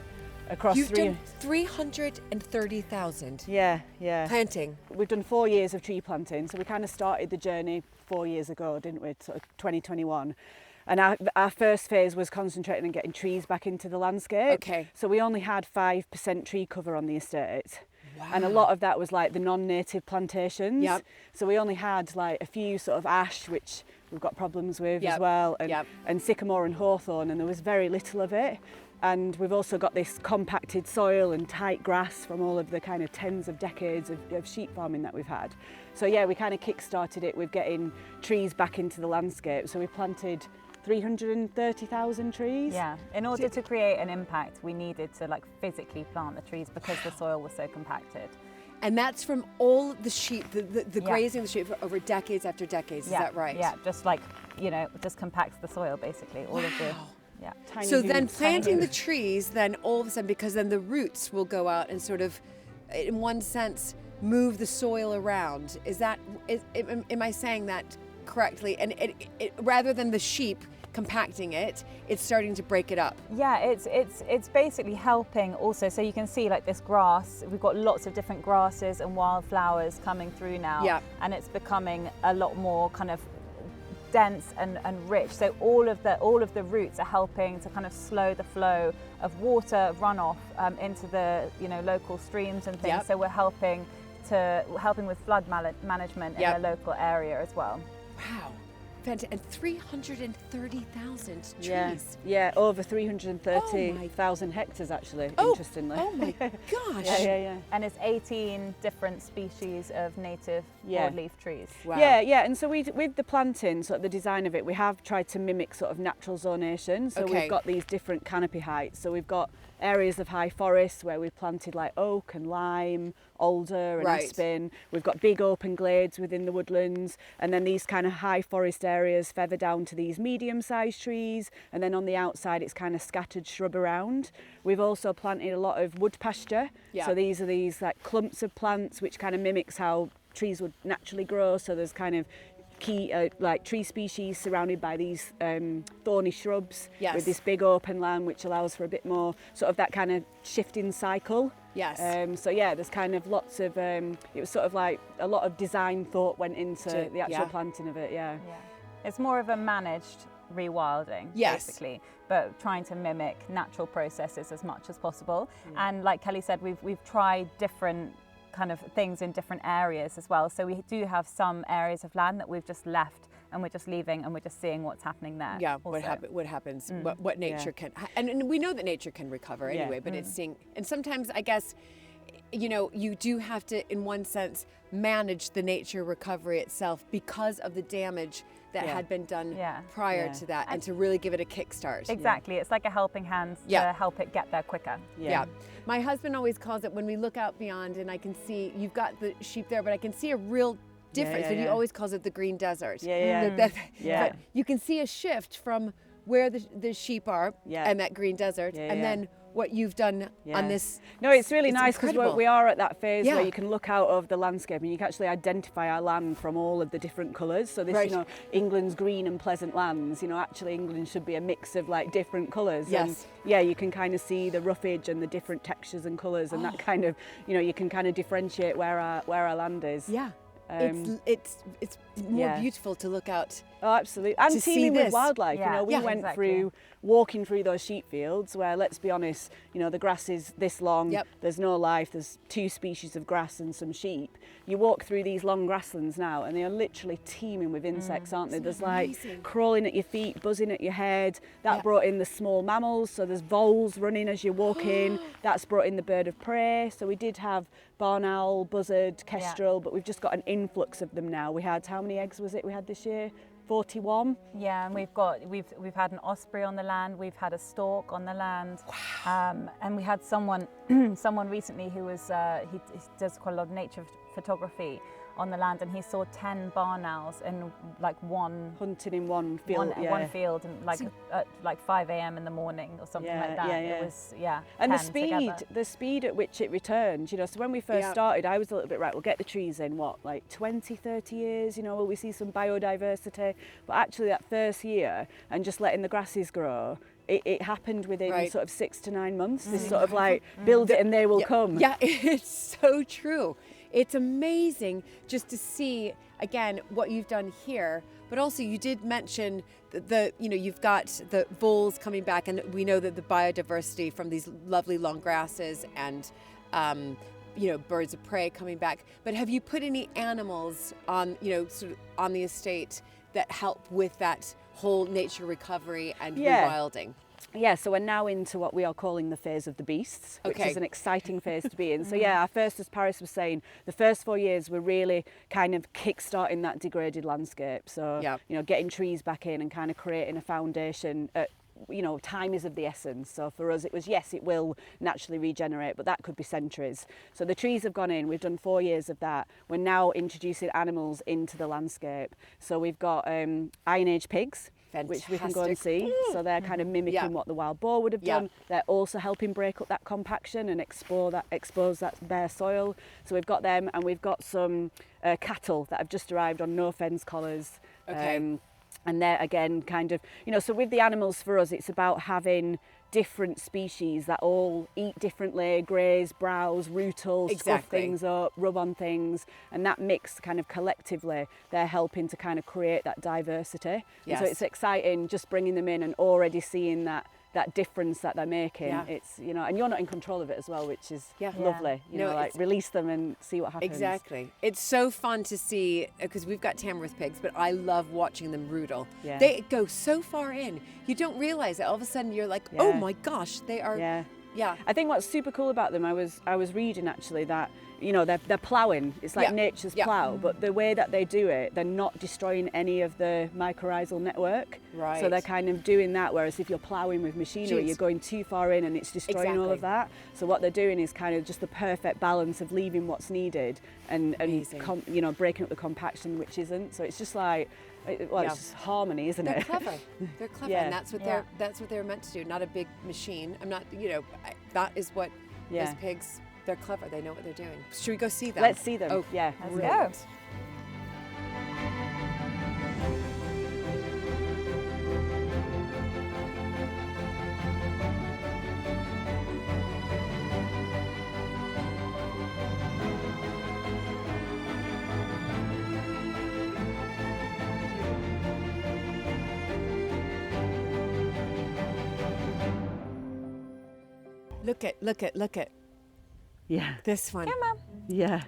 across You've done 330,000 Yeah. planting. We've done 4 years of tree planting, so we kind of started the journey 4 years ago, didn't we? Sort of 2021. And our first phase was concentrating on getting trees back into the landscape. Okay. So we only had 5% tree cover on the estate. Wow. And a lot of that was like the non-native plantations. Yep. So we only had like a few sort of ash, which we've got problems with Yep. as well, Yep. and sycamore and hawthorn, and there was very little of it. And we've also got this compacted soil and tight grass from all of the kind of tens of decades of sheep farming that we've had. So yeah, we kind of kick-started it with getting trees back into the landscape. So we planted 330,000 trees. Yeah, in order to create an impact, we needed to like physically plant the trees because the soil was so compacted. And that's from all the sheep, the Yeah. grazing of the sheep for over decades after decades. Is that right? Yeah, just like, just compacts the soil basically. All of the, yeah. Tiny So then roots. planting the trees, then all of a sudden, because then the roots will go out and sort of, in one sense, move the soil around. Am I saying that correctly? And it rather than the sheep compacting it, it's starting to break it up. Yeah, it's basically helping also. So you can see like this grass, we've got lots of different grasses and wildflowers coming through now. Yeah. And it's becoming a lot more kind of dense and rich. So all of the roots are helping to kind of slow the flow of water runoff into the local streams and things. Yep. So we're helping with flood management in Yep. the local area as well. Wow. Fantastic. And 330,000 trees. Yeah, over 330,000 hectares actually, interestingly. Oh my gosh. Yeah. And it's 18 different species of native Yeah. broadleaf trees. Wow. Yeah, and so with the planting, sort of the design of it, we have tried to mimic sort of natural zonation. So Okay. we've got these different canopy heights. So we've got areas of high forest where we've planted like oak and lime, alder and Right. aspen. We've got big open glades within the woodlands, and then these kind of high forest areas feather down to these medium-sized trees, and then on the outside it's kind of scattered shrub around. We've also planted a lot of wood pasture. Yeah. So these are these like clumps of plants which kind of mimics how trees would naturally grow. So there's kind of key like tree species surrounded by these thorny shrubs Yes. with this big open land which allows for a bit more sort of that kind of shifting cycle. Yes. So yeah, there's kind of lots of it was sort of like a lot of design thought went into the actual planting of it. Yeah. It's more of a managed rewilding, Yes. basically, but trying to mimic natural processes as much as possible. And like Kelly said, we've tried different kind of things in different areas as well. So we do have some areas of land that we've just left and we're just leaving and we're just seeing what's happening there. Yeah, also. what happens, what nature can, and we know that nature can recover Yeah. anyway, but it's seeing, and sometimes I guess, you do have to, in one sense, manage the nature recovery itself because of the damage that had been done prior to that, and to really give it a kickstart. Exactly, it's like a helping hand to help it get there quicker. Yeah. My husband always calls it, when we look out beyond and I can see, you've got the sheep there, but I can see a real difference, but he always calls it the green desert. But you can see a shift from where the sheep are and that green desert, and then what you've done on this. No, it's really nice because we are at that phase Yeah. where you can look out of the landscape and you can actually identify our land from all of the different colours. So this, England's green and pleasant lands, actually England should be a mix of like different colours. Yes. And yeah, you can kind of see the roughage and the different textures and colours, and that kind of, you can kind of differentiate where our land is. Yeah. It's more beautiful to look out. Oh, absolutely. And to see teeming with this. wildlife. Yeah. We went through walking through those sheep fields where, let's be honest, the grass is this long, there's no life, there's 2 species of grass and some sheep. You walk through these long grasslands now and they are literally teeming with insects, aren't they? There's like crawling at your feet, buzzing at your head. That brought in the small mammals, so there's voles running as you walk in. That's brought in the bird of prey. So we did have barn owl, buzzard, kestrel, but we've just got an influx of them now. We had, how many eggs was it we had this year? 41. Yeah, and we've had an osprey on the land, we've had a stork on the land. Wow. And we had someone recently who was he does quite a lot of nature photography on the land, and he saw 10 barn owls in like one hunting in one field. One field, and at like 5 a.m. in the morning or something like that. It was and 10 together. the speed at which it returned. So when we first started, I was a little bit we'll get the trees in like 20, 30 years. Will we see some biodiversity? But actually, that first year and just letting the grasses grow. It happened within sort of 6 to 9 months. This sort of like build it and they will come. Yeah, it's so true. It's amazing just to see, again, what you've done here, but also you did mention you've got the voles coming back, and we know that the biodiversity from these lovely long grasses and, birds of prey coming back. But have you put any animals on, sort of on the estate that help with that whole nature recovery and rewilding? Yeah, so we're now into what we are calling the phase of the beasts, which is an exciting phase to be in. So yeah, our first, as Paris was saying, the first 4 years were really kind of kick-starting that degraded landscape. So, getting trees back in and kind of creating a foundation at you know, time is of the essence. So for us, it was, yes, it will naturally regenerate, but that could be centuries. So the trees have gone in. We've done 4 years of that. We're now introducing animals into the landscape. So we've got Iron Age pigs, which we can go and see. So they're kind of mimicking what the wild boar would have done. They're also helping break up that compaction and expose that bare soil. So we've got them, and we've got some cattle that have just arrived on no fence collars. Okay. And they're, again, kind of, you know, so with the animals, for us, it's about having different species that all eat differently, graze, browse, rootle, scruff things up, rub on things, and that mix kind of collectively, they're helping to kind of create that diversity. Yes. And so it's exciting just bringing them in and already seeing that difference that they're making. Yeah. It's, you know, and you're not in control of it as well, which is Yeah. lovely. You No, know, like release them and see what happens. Exactly. It's so fun to see, because we've got Tamworth pigs, but I love watching them rootle. Yeah. They go so far in. You don't realize it. All of a sudden you're like, oh Yeah. my gosh, they are. Yeah. Yeah. I think what's super cool about them, I was reading actually that, you know, they're ploughing. It's like nature's plough, but the way that they do it, they're not destroying any of the mycorrhizal network. Right. So they're kind of doing that, whereas if you're ploughing with machinery, Jeez. you're going too far in and it's destroying all of that. So what they're doing is kind of just the perfect balance of leaving what's needed and you know, breaking up the compaction, which isn't. So it's just like, well, it's just harmony, isn't They're it? clever. They're clever, Yeah. and that's what they're meant to do. Not a big machine. I'm not, you know, that is what those pigs. They're clever. They know what they're doing. Should we go see them? Let's see them. Oh, yeah. Let's brilliant. go. Look at Yeah. this one. Come on. Yeah.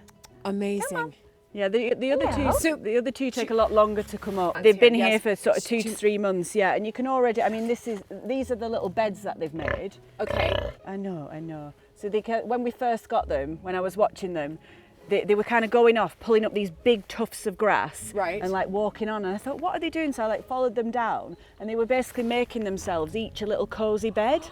Amazing. Yeah, the other two. So- the other two take a lot longer to come up. They've been here yes. for sort of 2 to 3 months. Yeah, and you can already. I mean, these are the little beds that they've made. Okay. I know. So when we first got them, when I was watching them, they were kind of going off, pulling up these big tufts of grass, Right. and like walking on. And I thought, what are they doing? So I like followed them down, and they were basically making themselves each a little cozy bed.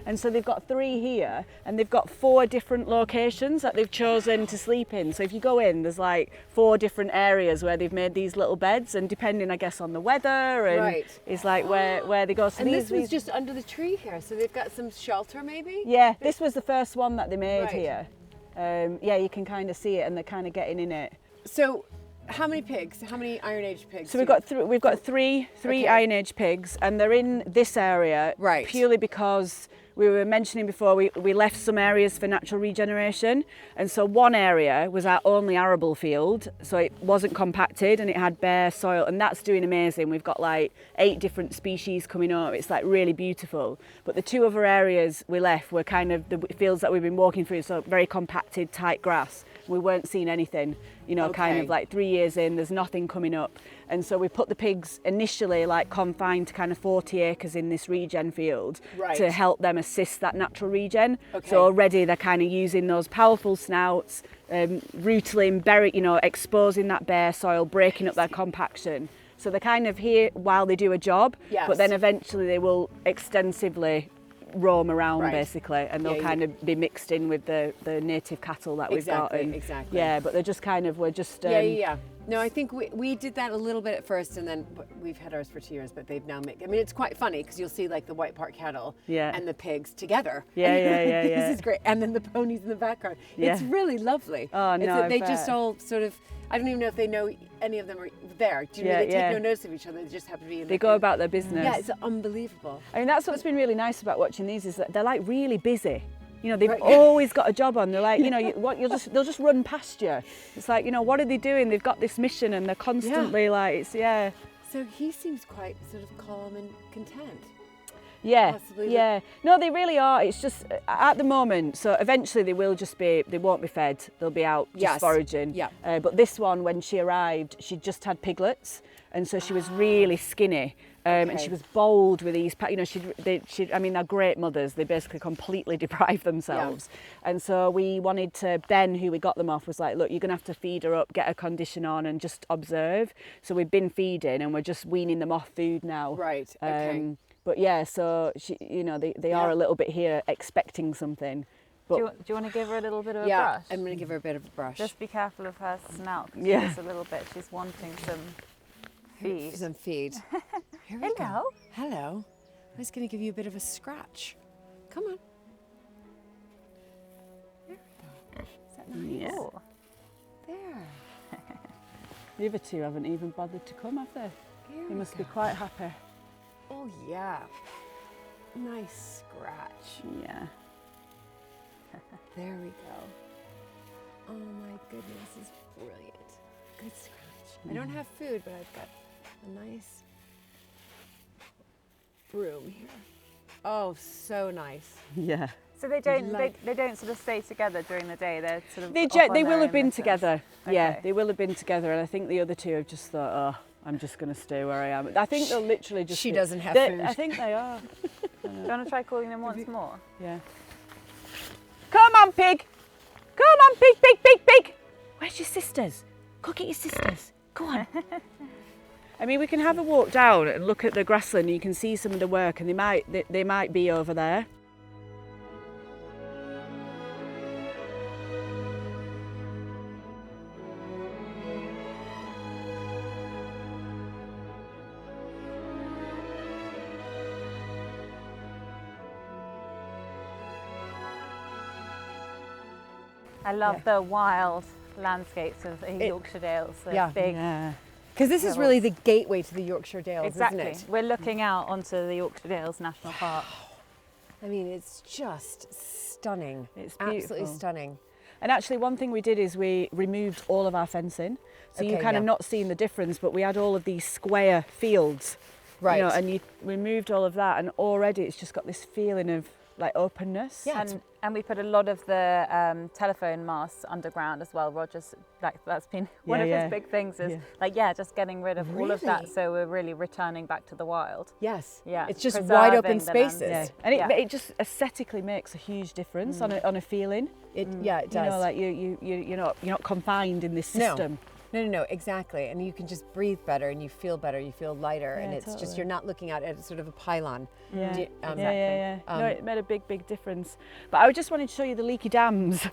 And so they've got 3 here, and they've got 4 different locations that they've chosen to sleep in. So if you go in, there's like 4 different areas where they've made these little beds, and depending, I guess, on the weather, and Right. is like where they go. So And these, this was just under the tree here, so they've got some shelter, maybe. yeah, this was the first one that they made Right. here. Yeah, you can kind of see it, and they're kind of getting in it. So, how many pigs? How many Iron Age pigs? So do we've got three Okay. Iron Age pigs, and they're in this area Right. purely because we were mentioning before we left some areas for natural regeneration, and so one area was our only arable field, so it wasn't compacted and it had bare soil, and that's doing amazing. We've got like 8 different species coming up. It's like really beautiful. But the 2 other areas we left were kind of the fields that we've been walking through, so very compacted, tight grass. We weren't seeing anything, you know, kind Okay. of like 3 years in, there's nothing coming up. And so we put the pigs initially like confined to kind of 40 acres in this regen field Right. to help them assist that natural regen. Okay. So already they're kind of using those powerful snouts, rootling, you know, exposing that bare soil, breaking up their compaction. So they're kind of here while they do a job, Yes. but then eventually they will extensively roam around Right. basically, and they'll Yeah, kind of be mixed in with the native cattle that we've got. Exactly, And exactly. Yeah, but they're just kind of, we're just... Yeah. No, I think we did that a little bit at first, and then we've had ours for 2 years, but they've now made. I mean, it's quite funny because you'll see like the white part cattle Yeah. and the pigs together. Yeah, And you're like, yeah. This is great, and then the ponies in the background. Yeah. It's really lovely. Oh, no, I They bet. just all sort of. I don't even know if they know any of them are there. Do you know Yeah, they take yeah. no notice of each other? They just happen to be in. They go about their business. Yeah, it's unbelievable. I mean, that's what's been really nice about watching these is that they're like really busy. You know, they've Right. always got a job on. They're like, you know, they'll just run past you. It's like, you know, what are they doing? They've got this mission and they're constantly like, yeah. So he seems quite sort of calm and content. Yeah, Possibly yeah. No, they really are. It's just at the moment. So eventually they won't be fed. They'll be out just Yes. foraging. Yeah. But this one, when she arrived, she just had piglets, and so she was really skinny. And Okay. she was bold with these, you know, I mean, they're great mothers. They basically completely deprive themselves. And so Ben, who we got them off, was like, look, you're going to have to feed her up, get her condition on and just observe. So we've been feeding and we're just weaning them off food now. Right, okay. But yeah, so she, you know, they are a little bit here expecting something. But Do you want to give her a little bit of a Yeah, brush? I'm going to give her a bit of a brush. Just be careful of her snout. 'Cause Yeah. she's a little bit. She's wanting some feed. Some feed. Here we go. Hello. Hello. I'm just going to give you a bit of a scratch. Come on. Is that nice? Yeah. Oh, There. the other two haven't even bothered to come, have they? Here They we must go. be quite happy. Oh, yeah. Nice scratch. Yeah. There we go. Oh my goodness, this is brilliant. Good scratch. I don't have food, but I've got a nice broom here. Oh, so nice. Yeah. so they don't Like- they don't sort of stay together during the day. They're sort of They off on they their will have own been missions. together. Yeah, Okay. they will have been together, and I think the other two have just thought, oh, I'm just going to stay where I am. I think they'll literally just. She doesn't have they- food. I think they are. Do you want to try calling them once more? Yeah. Come on, pig. Come on, pig, pig, pig, pig. Where's your sisters? Go get your sisters. Go on. I mean, we can have a walk down and look at the grassland. And you can see some of the work, and they might be over there. I love the wild landscapes of the Yorkshire Dales. The Yeah. big. Yeah. Because this is really the gateway to the Yorkshire Dales, Exactly. isn't it? We're looking out onto the Yorkshire Dales National Park. I mean, it's just stunning. It's absolutely beautiful. stunning. And actually, one thing we did is we removed all of our fencing. So you Okay, kind of yeah. not seeing the difference, but we had all of these square fields. Right. You know, and you removed all of that, and already it's just got this feeling of like openness. Yeah. And we put a lot of the telephone masts underground as well. Roger's that's been one Yeah, of yeah. his big things is Yeah. just getting rid of all of that. Really? So we're really returning back to the wild. Yes. Yeah, It's just preserving wide open the spaces. landscape. And Yeah. it just aesthetically makes a huge difference on a feeling. Yeah, it does. You know, like you're not confined in this No. system. No, exactly. And you can just breathe better and you feel better, you feel lighter, and Yeah, it's just, totally. you're not looking at it as sort of a pylon. Yeah. Do you- Yeah. Um, No, it made a big difference. But I just wanted to show you the leaky dams,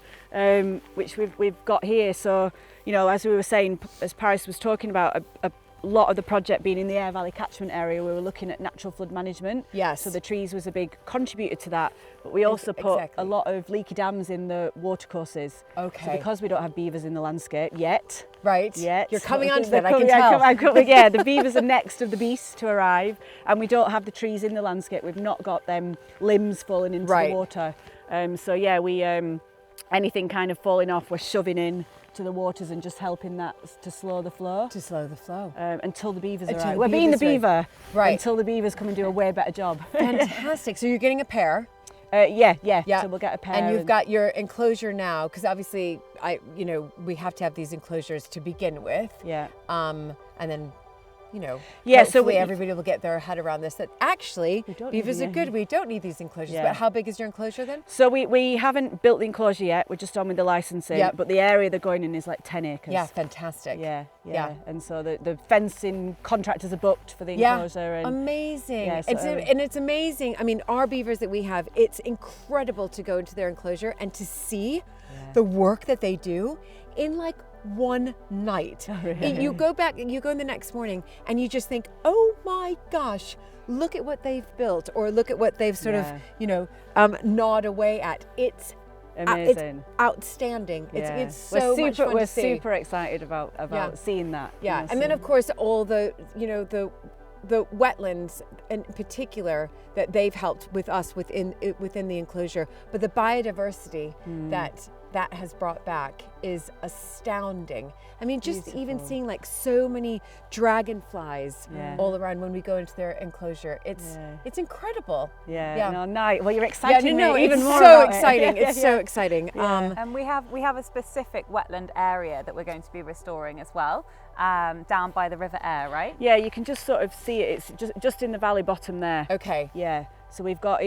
which we've got here. So, you know, as we were saying, as Paris was talking about, a lot of the project being in the Aire Valley catchment area, we were looking at natural flood management. Yes. So the trees was a big contributor to that. But we also put exactly. a lot of leaky dams in the watercourses. Okay. So because we don't have beavers in the landscape yet. Right. Yet. You're coming onto They're that, I can coming- tell. yeah, the beavers are next of the beast to arrive, and we don't have the trees in the landscape. We've not got them limbs falling into Right. the water. So yeah, we anything kind of falling off, we're shoving in to the waters and just helping that to slow the flow. To slow the flow. Until the beavers Until arrive. the We're being the beavers arrive. beaver Right. until the beavers come and do a way better job. Fantastic. So you're getting a pair. Yeah. Yeah. So we'll get a pair. And you've got your enclosure now, because obviously, we have to have these enclosures to begin with. Yeah. And then, Yeah, so hopefully we- everybody will get their head around this, that actually We don't need beavers them, are yeah. good. We don't need these enclosures. Yeah. But how big is your enclosure then? So we haven't built the enclosure yet. We're just on with the licensing. Yep. But the area they're going in is like 10 acres. Yeah, fantastic. Yeah. Yeah. And so the fencing contractors are booked for the Yeah, enclosure. And amazing. Yeah, so- And it's amazing. I mean, our beavers that we have, it's incredible to go into their enclosure and to see the work that they do in like one night. You go in the next morning and you just think, oh my gosh, look at what they've built, or look at what they've sort of, gnawed away at. It's amazing. It's outstanding. Yeah. It's so much fun we're to see. super excited about Yeah. seeing that. Yeah, you know, and then so- of course all the wetlands in particular that they've helped with us within the enclosure, but the biodiversity that has brought back is astounding. I mean, just even seeing like so many dragonflies all around when we go into their enclosure, it's incredible. Yeah. No, nice. Well, you're exciting me even it's more. so about it. exciting. Yeah, It's yeah, so yeah. exciting. And we have a specific wetland area that we're going to be restoring as well, down by the River Aire, right? Yeah, you can just sort of see it. It's just in the valley bottom there. Okay. Yeah. So we've got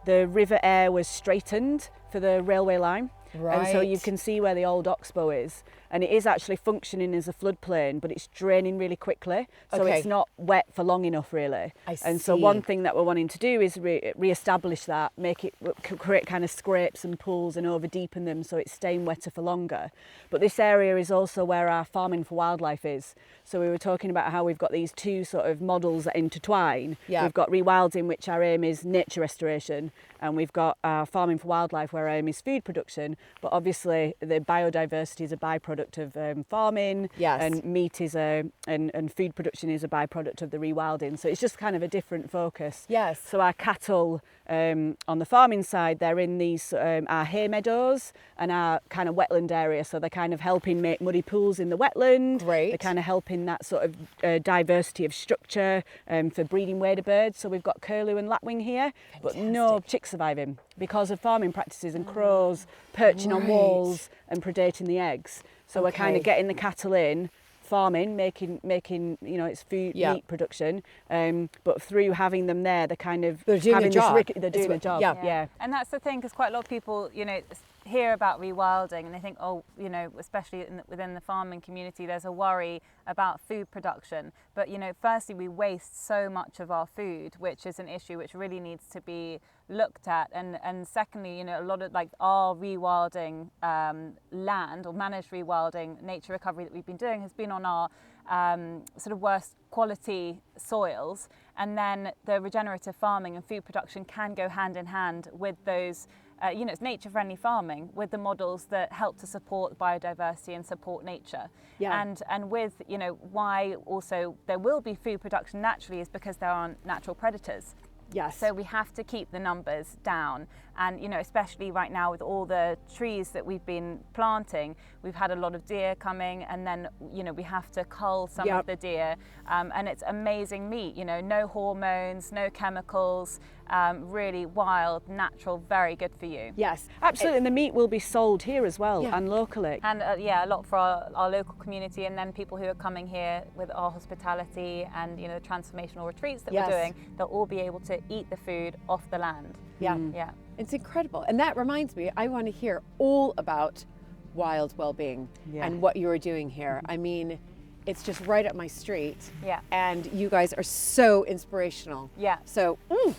the River Aire was straightened for the railway line. And so you can see where the old oxbow is, and it is actually functioning as a floodplain, but it's draining really quickly, so it's not wet for long enough really. And so one thing that we're wanting to do is re-establish that, make it, create kind of scrapes and pools and over deepen them so it's staying wetter for longer. But this area is also where our farming for wildlife is. So we were talking about how we've got these two sort of models that intertwine. We've got rewilding, which our aim is nature restoration, and we've got our farming for wildlife, where our aim is food production. But obviously the biodiversity is a byproduct of farming, and meat is and food production is a byproduct of the rewilding. So it's just kind of a different focus. So our cattle on the farming side, they're in these our hay meadows and our kind of wetland area. So they're kind of helping make muddy pools in the wetland. They're kind of helping that sort of diversity of structure for breeding wader birds. So we've got curlew and lapwing here, but no chicks surviving because of farming practices and crows perching on walls and predating the eggs. So we're kind of getting the cattle in, farming, making you know, it's food, meat production, but through having them there, they're kind of doing a job. They're doing a job. And that's the thing, because quite a lot of people, you know, hear about rewilding and they think, oh, you know, especially within the farming community, there's a worry about food production. But, you know, firstly, we waste so much of our food, which is an issue which really needs to be looked at. And secondly, you know, a lot of like our rewilding land or managed rewilding nature recovery that we've been doing has been on our sort of worst quality soils. And then the regenerative farming and food production can go hand in hand with those you know, it's nature-friendly farming with the models that help to support biodiversity and support nature. And with, you know, why also there will be food production naturally is because there aren't natural predators. So we have to keep the numbers down. And, you know, especially right now with all the trees that we've been planting, we've had a lot of deer coming, and then, you know, we have to cull some of the deer. And it's amazing meat, you know, no hormones, no chemicals, really wild, natural, very good for you. Absolutely. And the meat will be sold here as well and locally. And a lot for our local community, and then people who are coming here with our hospitality and, you know, the transformational retreats that we're doing, they'll all be able to eat the food off the land. It's incredible. And that reminds me, I want to hear all about Wild Wellbeing and what you're doing here. I mean, it's just right up my street. And you guys are so inspirational. So, I'm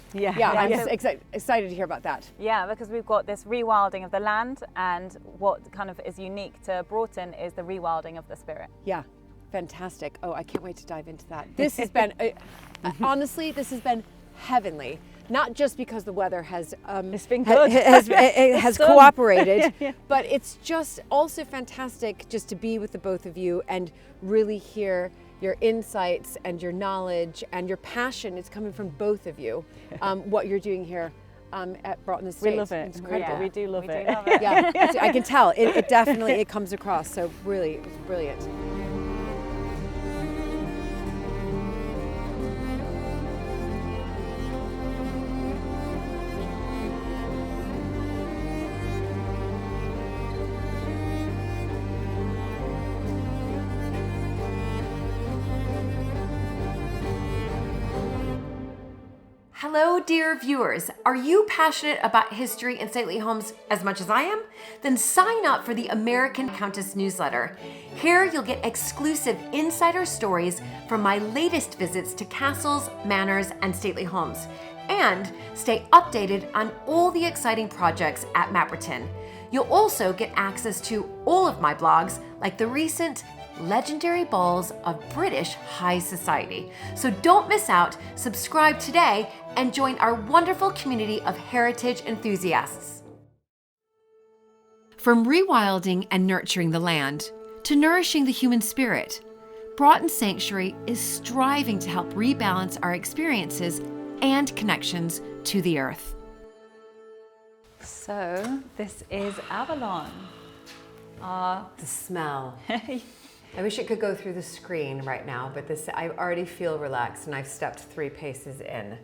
excited to hear about that. Because we've got this rewilding of the land, and what kind of is unique to Broughton is the rewilding of the spirit. Fantastic. Oh, I can't wait to dive into that. This has been, honestly, this has been heavenly. Not just because the weather has it's been good. has cooperated, but it's just also fantastic just to be with the both of you and really hear your insights and your knowledge and your passion. It's coming from both of you. What you're doing here at Broughton Estate. We love it. It's incredible. We do love it. I can tell. It definitely comes across. So really, it was brilliant. Hello, dear viewers. Are you passionate about history and stately homes as much as I am? Then sign up for the American Countess newsletter. Here you'll get exclusive insider stories from my latest visits to castles, manors, and stately homes, and stay updated on all the exciting projects at Mapperton. You'll also get access to all of my blogs, like the recent Legendary Balls of British High Society. So don't miss out, subscribe today, and join our wonderful community of heritage enthusiasts. From rewilding and nurturing the land to nourishing the human spirit, Broughton Sanctuary is striving to help rebalance our experiences and connections to the earth. So this is Avalon. The smell. I wish it could go through the screen right now, but I already feel relaxed, and I've stepped 3 paces in.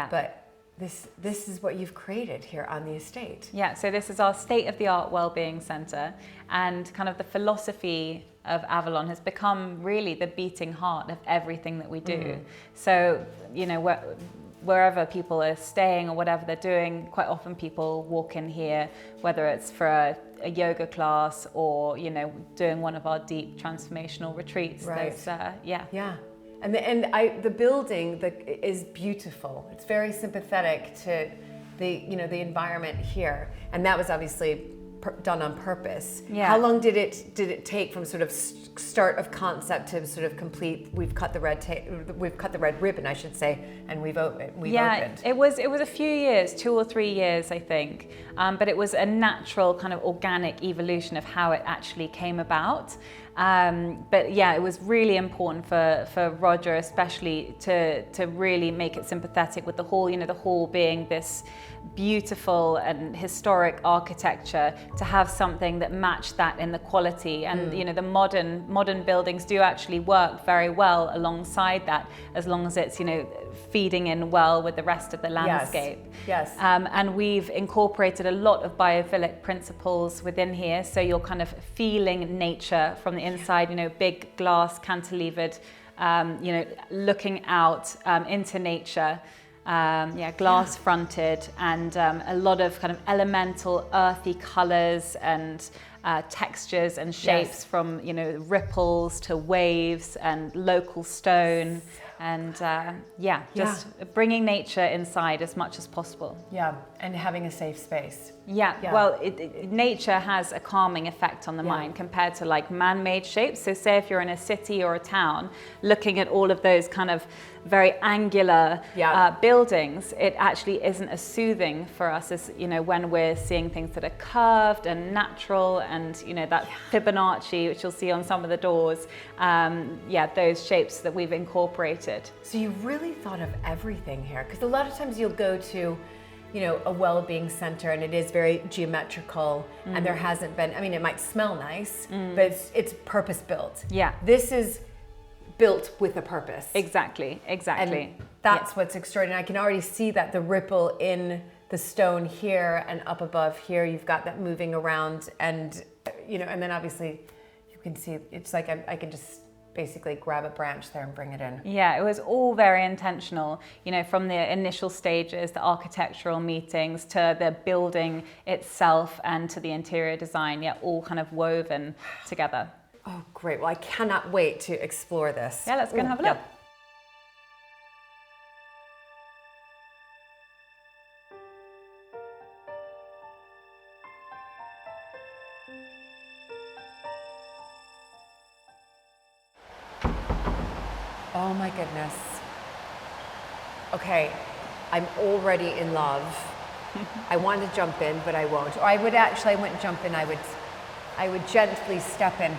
But this is what you've created here on the estate. So this is our state-of-the-art wellbeing centre, and kind of the philosophy of Avalon has become really the beating heart of everything that we do. So, you know, wherever people are staying or whatever they're doing, quite often people walk in here, whether it's for a yoga class or, you know, doing one of our deep transformational retreats. Right. Yeah. And the building is beautiful. It's very sympathetic to the environment here, and that was obviously done on purpose. Yeah. How long did it take from sort of start of concept to sort of complete? We've cut the red ribbon, I should say, and we've opened. It was a few years, 2 or 3 years, I think. But it was a natural kind of organic evolution of how it actually came about. But yeah, it was really important for Roger, especially to really make it sympathetic with the hall. You know, the hall being this beautiful and historic architecture, to have something that matched that in the quality. And you know, the modern buildings do actually work very well alongside that, as long as it's, you know, feeding in well with the rest of the landscape. Yes. And we've incorporated a lot of biophilic principles within here, so you're kind of feeling nature from the inside. You know, big glass cantilevered, you know, looking out into nature. Glass fronted, and a lot of kind of elemental earthy colors and textures and shapes, from, you know, ripples to waves and local stone, and just bringing nature inside as much as possible. Yeah, and having a safe space. Yeah. Well, nature has a calming effect on the mind compared to like man-made shapes. So say if you're in a city or a town, looking at all of those kind of very angular buildings, it actually isn't as soothing for us as, you know, when we're seeing things that are curved and natural, and, you know, that Fibonacci, which you'll see on some of the doors, those shapes that we've incorporated. So you really thought of everything here, because a lot of times you'll go to, you know, a well-being center and it is very geometrical, and there hasn't been, I mean, it might smell nice, but it's purpose built. Yeah. This is built with a purpose. Exactly. And that's what's extraordinary. I can already see that the ripple in the stone here and up above here, you've got that moving around, and, you know, and then obviously you can see, it's like I can just basically grab a branch there and bring it in. Yeah, it was all very intentional, you know, from the initial stages, the architectural meetings, to the building itself, and to the interior design, all kind of woven together. Oh, great. Well, I cannot wait to explore this. Yeah, let's go and have a look. Oh my goodness. Okay, I'm already in love. I wanted to jump in, but I won't. Or I wouldn't jump in, I would gently step in.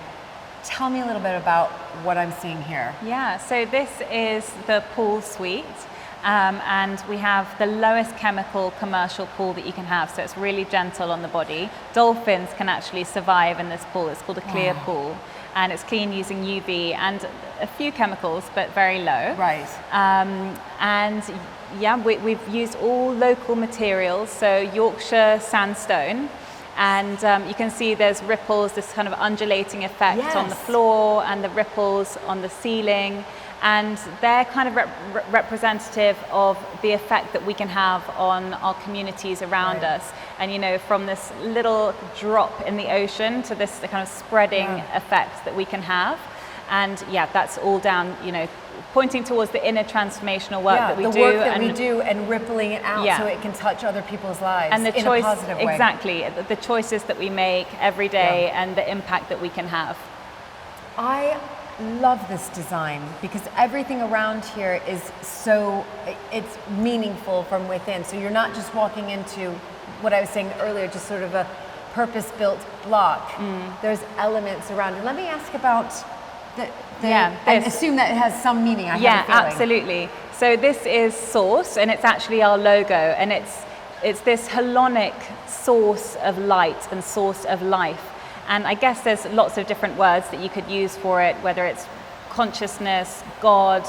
Tell me a little bit about what I'm seeing here. Yeah, so this is the pool suite. And we have the lowest chemical commercial pool that you can have, so it's really gentle on the body. Dolphins can actually survive in this pool. It's called a clear pool, and it's clean using UV and a few chemicals, but very low. Right. We've used all local materials, so Yorkshire sandstone. And you can see there's ripples, this kind of undulating effect on the floor, and the ripples on the ceiling. And they're kind of representative of the effect that we can have on our communities around us. And, you know, from this little drop in the ocean to this kind of spreading effect that we can have. And that's all down, you know, pointing towards the inner transformational work that we do. The work that we do, and rippling it out so it can touch other people's lives and the in a positive way. Exactly, the choices that we make every day and the impact that we can have. I love this design because everything around here is it's meaningful from within. So you're not just walking into what I was saying earlier, just sort of a purpose-built block. There's elements around it. Let me ask about I assume that it has some meaning. I have a feeling. Absolutely. So this is Source, and it's actually our logo, and it's this holonic source of light and source of life. And I guess there's lots of different words that you could use for it, whether it's consciousness, God,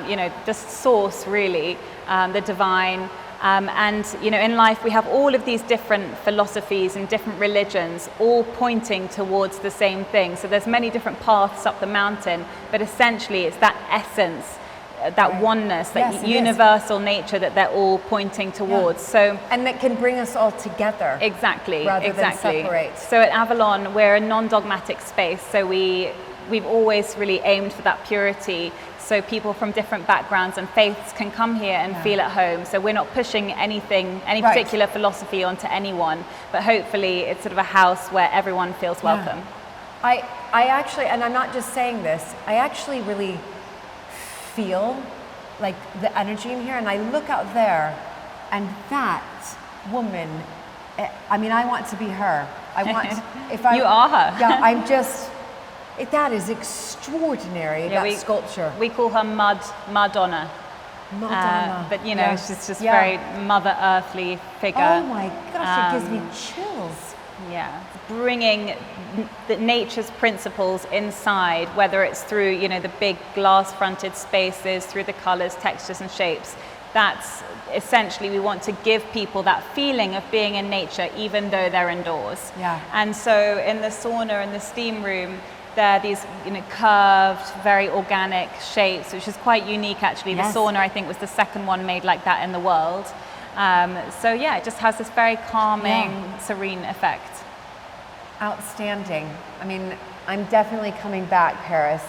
you know, just source really, the divine. And, you know, in life we have all of these different philosophies and different religions all pointing towards the same thing. So there's many different paths up the mountain, but essentially it's that essence that oneness, that Yes, it universal nature that they're all pointing towards. So and that can bring us all together. exactly, rather than exactly. separate. So at Avalon, we're a non-dogmatic space. So we've always really aimed for that purity. So people from different backgrounds and faiths can come here and feel at home. So we're not pushing any particular philosophy onto anyone, but hopefully it's sort of a house where everyone feels welcome. I actually, and I'm not just saying this, I actually really feel like the energy in here, and I look out there, and that woman, I mean, I want to be her. I want, if I... You are her. Yeah, I'm just, that is extraordinary, that sculpture. We call her Madonna. Madonna. But you know, she's just very Mother Earthly figure. Oh my gosh, it gives me chills. Yeah, bringing nature's principles inside, whether it's through, you know, the big glass-fronted spaces, through the colors, textures and shapes. That's essentially, we want to give people that feeling of being in nature even though they're indoors. Yeah. And so in the sauna and the steam room, there are these, you know, curved, very organic shapes, which is quite unique actually. Yes. The sauna, I think, was the second one made like that in the world. So yeah, it just has this very calming, serene effect. Outstanding. I mean, I'm definitely coming back, Paris,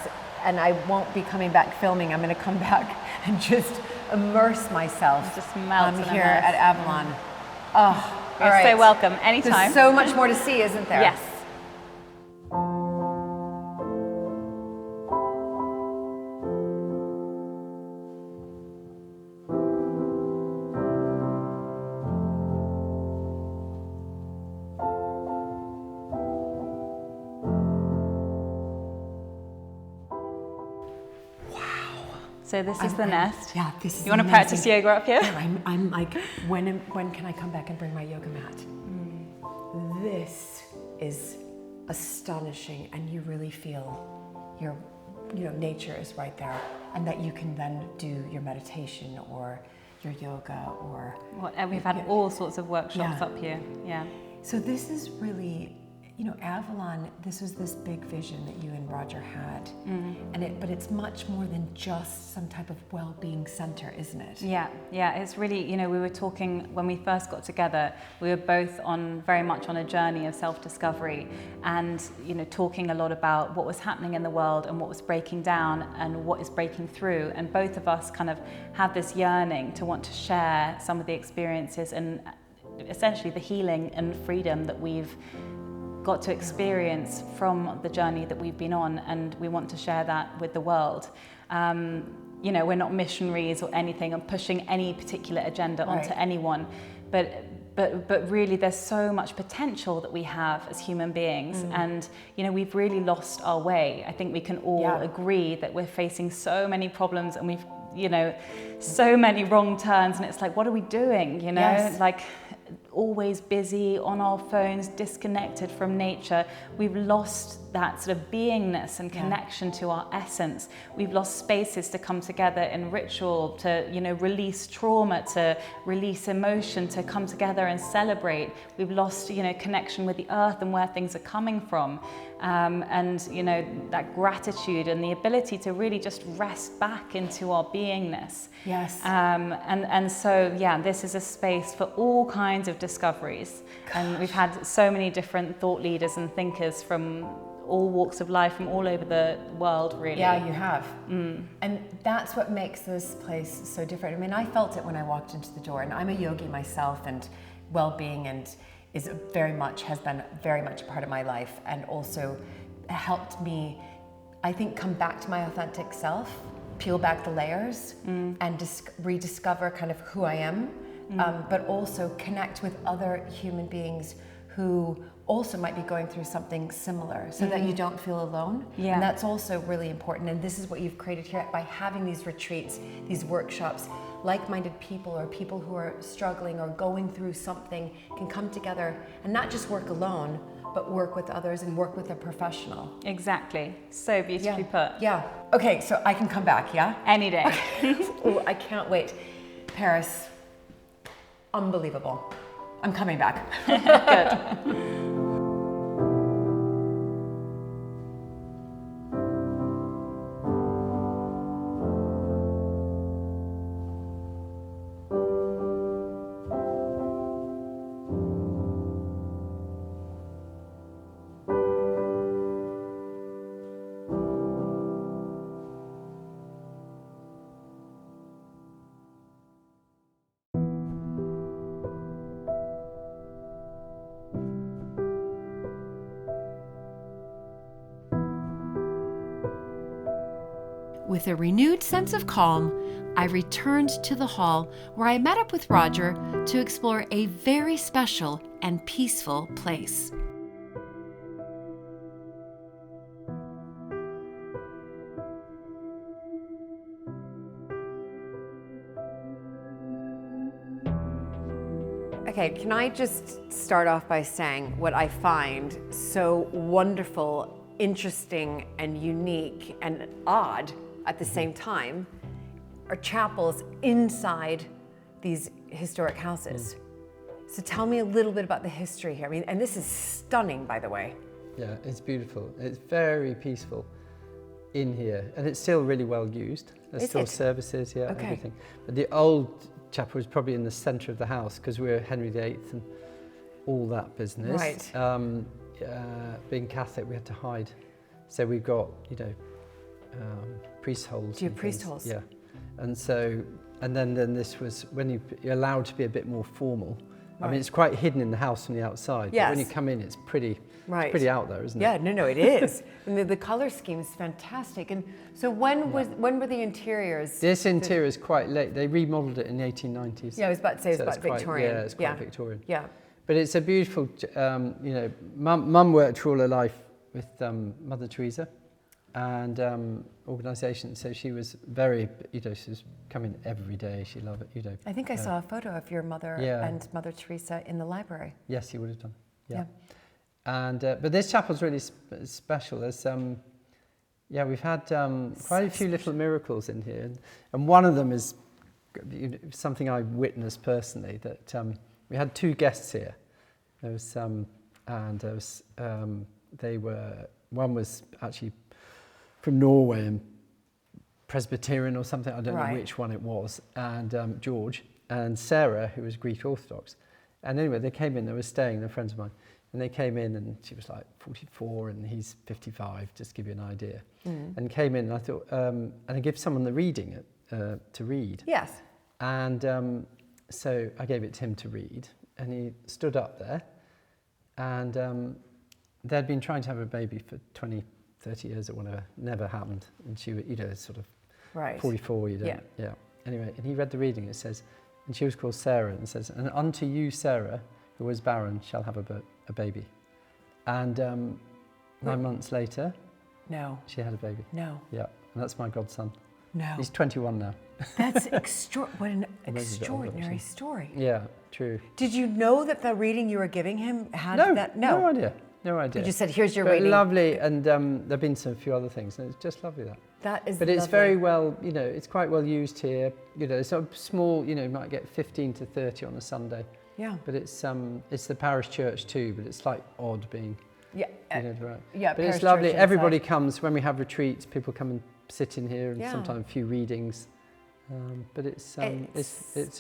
and I won't be coming back filming. I'm going to come back and just immerse myself. Just melt and here immerse. at Avalon. Oh, You're so welcome. Anytime. There's so much more to see, isn't there? Yes. So this is the nest. Yeah, this is You want to amazing. practice yoga up here? Yeah, I'm like, when can I come back and bring my yoga mat? This is astonishing, and you really feel your, you know, nature is right there, and that you can then do your meditation or your yoga or. And we've had all sorts of workshops up here. Yeah. So this is really, you know, Avalon, this was this big vision that you and Roger had. But it's much more than just some type of well-being center, isn't it? Yeah, it's really, you know, we were talking when we first got together, we were both very much on a journey of self-discovery and, you know, talking a lot about what was happening in the world and what was breaking down and what is breaking through. And both of us kind of had this yearning to want to share some of the experiences and essentially the healing and freedom that we've got to experience from the journey that we've been on, and we want to share that with the world. You know, we're not missionaries or anything and pushing any particular agenda onto anyone, but really there's so much potential that we have as human beings, and you know, we've really lost our way. I think we can all agree that we're facing so many problems, and we've, you know, so many wrong turns, and it's like, what are we doing, you know? Like, always busy on our phones, disconnected from nature. We've lost that sort of beingness and connection to our essence. We've lost spaces to come together in ritual, to, you know, release trauma, to release emotion, to come together and celebrate. We've lost, you know, connection with the earth and where things are coming from. And, you know, that gratitude and the ability to really just rest back into our beingness. Yes. And so, yeah, this is a space for all kinds of discoveries. And we've had so many different thought leaders and thinkers from all walks of life, from all over the world, really. Yeah, you have. And that's what makes this place so different. I mean, I felt it when I walked into the door, and I'm a yogi myself, and well-being and has been very much a part of my life, and also helped me, I think, come back to my authentic self, peel back the layers, and rediscover kind of who I am, but also connect with other human beings who also might be going through something similar, so that you don't feel alone. Yeah. And that's also really important. And this is what you've created here by having these retreats, these workshops. Like-minded people or people who are struggling or going through something can come together and not just work alone, but work with others and work with a professional. Exactly. So beautifully put. Yeah. Okay, so I can come back, yeah? Any day. Oh, I can't wait. Paris, unbelievable. I'm coming back. Good. With a renewed sense of calm, I returned to the hall where I met up with Roger to explore a very special and peaceful place. Okay, can I just start off by saying what I find so wonderful, interesting, and unique and odd at the same time are chapels inside these historic houses. So tell me a little bit about the history here. I mean, and this is stunning, by the way. Yeah, it's beautiful. It's very peaceful in here, and it's still really well used. There's still services, everything. But the old chapel was probably in the centre of the house because we're Henry VIII and all that business. Right. Being Catholic, we had to hide. So we've got, priest holes. Do you have priest holes? Yeah. And so, and then this was when you're allowed to be a bit more formal. Right. I mean, it's quite hidden in the house from the outside. Yes. But when you come in, it's pretty out there, isn't it? Yeah, no, it is. And the color scheme is fantastic. And so when were the interiors? This interior is quite late. They remodeled it in the 1890s. Yeah, I was about to say it's about Victorian. It's quite Victorian. Yeah. But it's a beautiful, Mum worked for all her life with Mother Teresa and organisations. So she was very, she was coming every day. She loved it, I think I saw a photo of your mother and Mother Teresa in the library. Yes, you would have done. Yeah. And but this chapel's really special. There's we've had quite a few little miracles in here, and one of them is something I witnessed personally. That we had two guests here. There was one was actually from Norway and Presbyterian or something. I don't know which one it was, and George and Sarah, who was Greek Orthodox. And anyway, they came in. They were staying. They're friends of mine. And they came in, and she was like 44, and he's 55, just to give you an idea. And came in, and I thought, and I gave someone the reading to read. Yes. And so I gave it to him to read, and he stood up there, and they'd been trying to have a baby for 20, 30 years or whatever, never happened. And she, sort of 44, yeah. Anyway, and he read the reading. It says, and she was called Sarah, and it says, and unto you, Sarah, who was barren, shall have a baby. And 9 months later, she had a baby. No. Yeah, and that's my godson. No. He's 21 now. That's what an extraordinary story. Yeah, true. Did you know that the reading you were giving him had that? No idea. No idea. You just said, here's your but reading. Lovely, and there've been a few other things, and it's just lovely That is But lovely. it's very well, it's quite well used here. It's sort of small, you might get 15 to 30 on a Sunday. Yeah. But it's the parish church too, but it's like odd being, Yeah. But it's lovely. Everybody comes when we have retreats. People come and sit in here, and sometimes a few readings. But it's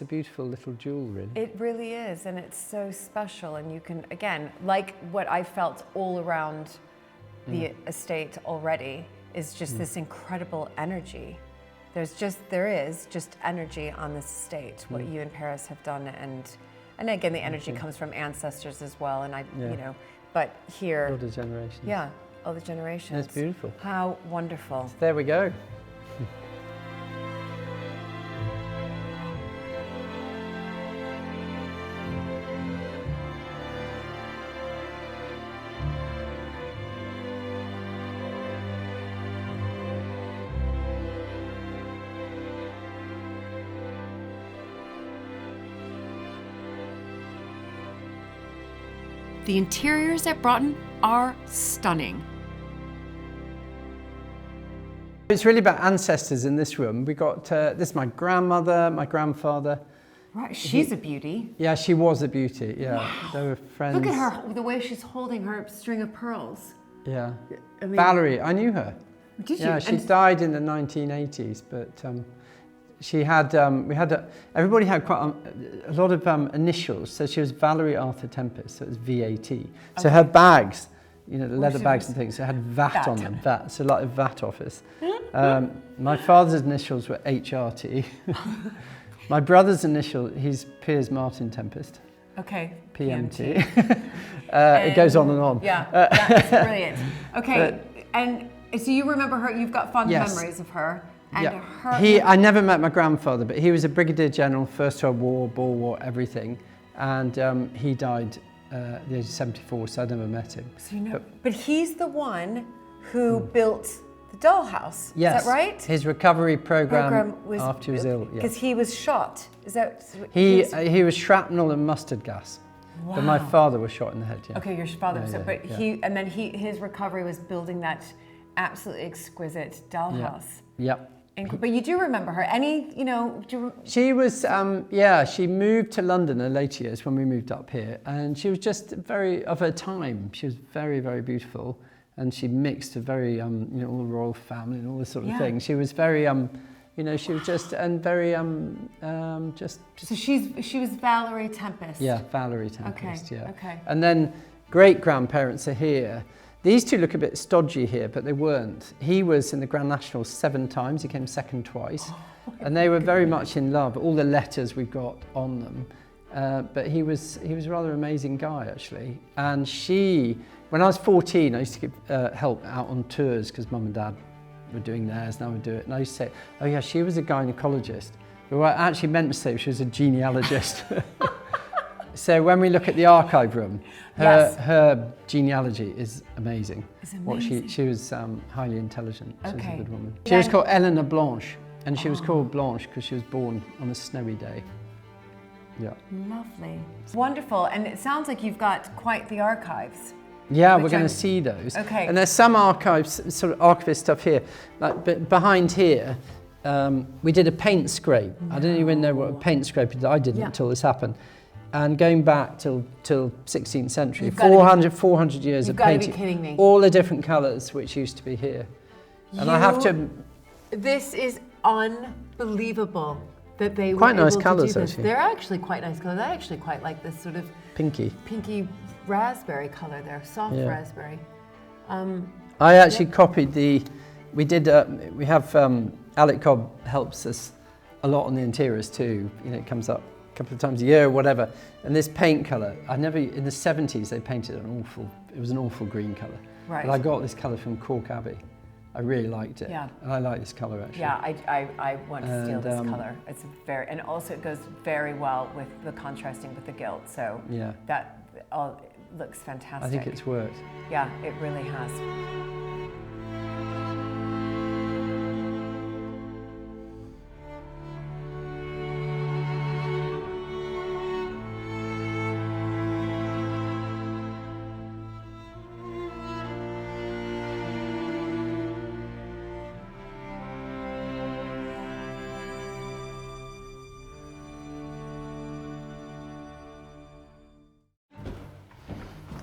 a beautiful little jewel, really. It really is, and it's so special. And you can, again, like what I felt all around the estate already, is just this incredible energy. There is just energy on this estate. What you and Paris have done, and again, the energy comes from ancestors as well. And but here, All the generations. yeah, all the generations. It's beautiful. How wonderful. So there we go. The interiors at Broughton are stunning. It's really about ancestors in this room. We got this is my grandmother, my grandfather. Right, she's a beauty. Yeah, she was a beauty. Yeah, wow. They were friends. Look at her, the way she's holding her string of pearls. Yeah, I mean, Valerie, I knew her. Did you? Yeah, she died in the 1980s, but she had. Everybody had quite a lot of initials. So she was Valerie Arthur Tempest. So it was VAT. So her bags, the leather bags and things, so it had VAT on them. VAT, so like a VAT office. My father's initials were HRT. My brother's initial, he's Piers Martin Tempest. Okay. PMT. It goes on and on. Yeah, that's brilliant. Okay, and so you remember her, you've got fond Yes. memories of her. And Yeah. her. I never met my grandfather, but he was a brigadier general, First World War, Boer War, everything. And he died at the age of 74, so I never met him. So you know, but he's the one who built the dollhouse. Yes. Is that right? His recovery program was after he was ill. Yeah. Because he was shot. Is that He was shrapnel and mustard gas. Wow. But my father was shot in the head. Yeah. Okay, your father. Yeah, So, yeah, but yeah. his recovery was building that absolutely exquisite dollhouse. Yep. But you do remember her. She was, she moved to London in later years when we moved up here, and she was just very of her time. She was very, very beautiful, and she mixed a very, all the royal family and all this sort of thing. She was very, she was just, and very, just. So she was Valerie Tempest. Yeah, Valerie Tempest, okay. yeah. Okay. And then great-grandparents are here. These two look a bit stodgy here, but they weren't. He was in the Grand National 7 times, he came second twice. And they were very much in love, all the letters we've got on them. But he was a rather amazing guy, actually. And when I was 14, I used to give help out on tours because Mum and Dad were doing theirs, now we do it. And I used to say, oh yeah, she was a gynecologist. But what I actually meant to say she was a genealogist. So when we look at the archive room, her genealogy is amazing. It's amazing. She was highly intelligent. She was a good woman. She Then- was called Eleanor Blanche, and she was called Blanche because she was born on a snowy day. Yeah. Lovely. Wonderful. And it sounds like you've got quite the archives. Yeah, Which we're going I'm- to see those. Okay. And there's some archives, sort of archivist stuff here. But behind here, we did a paint scrape. I didn't even know what a paint scrape is. I didn't until this happened. And going back till 16th century, You've gotta 400 years You've of got to be painting. kidding me. All the different colours which used to be here. And I have to... This is unbelievable that they Quite were nice able colours, to do this. actually. They're actually quite nice colours. I actually quite like this sort of Pinky. pinky raspberry color there, soft Yeah. raspberry. I actually copied we have, Alec Cobb helps us a lot on the interiors too. It comes up a couple of times a year or whatever. And this paint colour, in the 70s they painted it was an awful green colour. Right. But I got this colour from Cork Abbey. I really liked it. Yeah. And I like this colour actually. Yeah, I want to steal this And, color. It's and also it goes very well with the contrasting with the gilt. So Yeah. that all looks fantastic. I think it's worked. Yeah, it really has.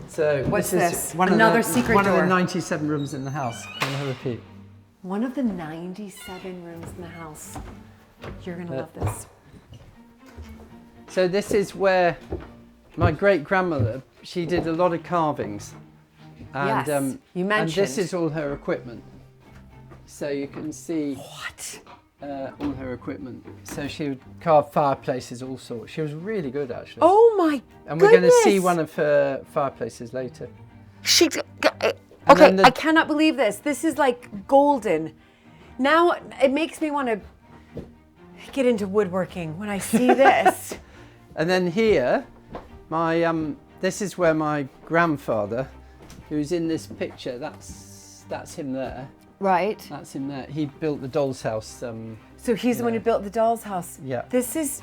So What's this? One Another of the, secret one door. of the 97 rooms in the house. Can I repeat? One of the 97 rooms in the house. You're going to love this. So this is where my great-grandmother, she did a lot of carvings. And, Yes, you And mentioned. this is all her equipment. So you can see What? all her equipment. So she would carve fireplaces, all sorts. She was really good, actually. Oh my And we're going to see goodness. one of her fireplaces later. She. then Okay, the- I cannot believe this. This is like golden. Now it makes me want to get into woodworking when I see this. And then here, this is where my grandfather, who's in this picture, that's him there. Right. That's him there. He built the doll's house. So he's the one who built the doll's house. Yeah. This is.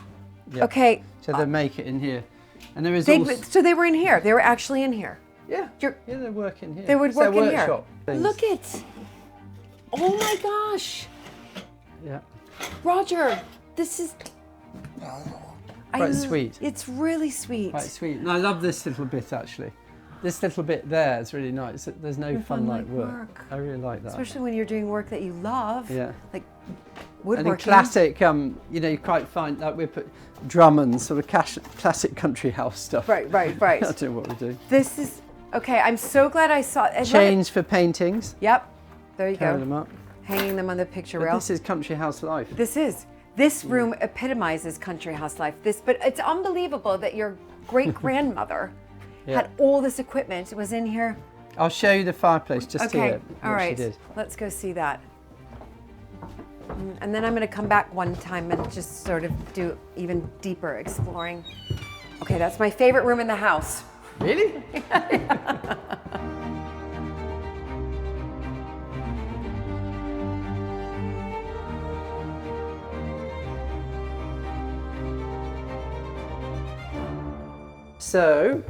Yeah. Okay. So they make it in here. And there is So they were in here. They were actually in here. yeah, You're- they're working here. They would It's their work in here. workshop things. Look it. Oh my gosh. Yeah. Roger, this is. Quite sweet. It's really sweet. Quite sweet. And I love this little bit actually. This little bit there is really nice. There's no fun like work. I really like that. Especially when you're doing work that you love. Yeah. Like And woodworking. in classic, you quite find that we put Drummond, sort of classic country house stuff. Right. I don't know what we do. This is okay. I'm so glad I saw it. Chains for paintings. Yep. There you Carry go. them up. Hanging them on the picture But rail. this is country house life. This room epitomizes country house life. But it's unbelievable that your great grandmother Yeah. had all this equipment. It was in here. I'll show you the fireplace just Okay. here. All what right. She did. Let's go see that. And then I'm going to come back one time and just sort of do even deeper exploring. Okay, that's my favorite room in the house. Really? So,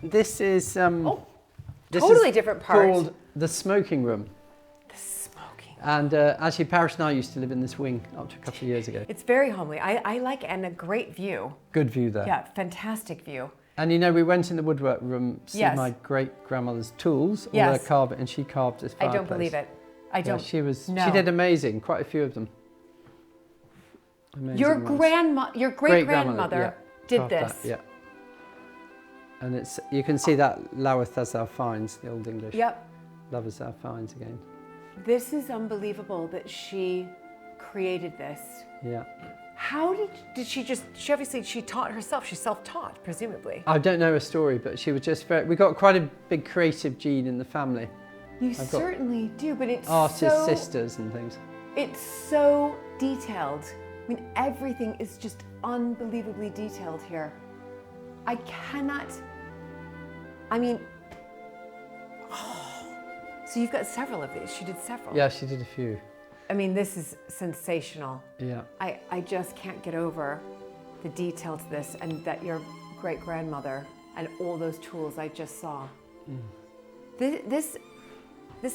this is this totally is different part. called the smoking room. The smoking. And actually, Paris and I used to live in this wing up to a couple of years ago. It's very homely. I like it, and a great view. Good view there. Yeah, fantastic view. And you know, we went in the woodwork room to see Yes. my great-grandmother's tools, all Yes. her carving, and she carved this I fireplace. don't believe it. I don't. Yeah, she was. No. She did amazing. Quite a few of them. Amazing Your ones. your great grandmother yeah, did carved this. that, yeah. And it's, you can see that Loweth as our finds, the Old English. Yep. Love as our finds again. This is unbelievable that she created this. Yeah. How did she obviously she taught herself. She's self-taught, presumably. I don't know her story, but she was just very, we got quite a big creative gene in the family. You got certainly do, but it's Artist so, sisters and things. It's so detailed. I mean, everything is just unbelievably detailed here. I cannot, I mean, so you've got several of these. She did several. Yeah, she did a few. I mean, this is sensational. Yeah. I just can't get over the detail to this, and that your great-grandmother and all those tools I just saw. This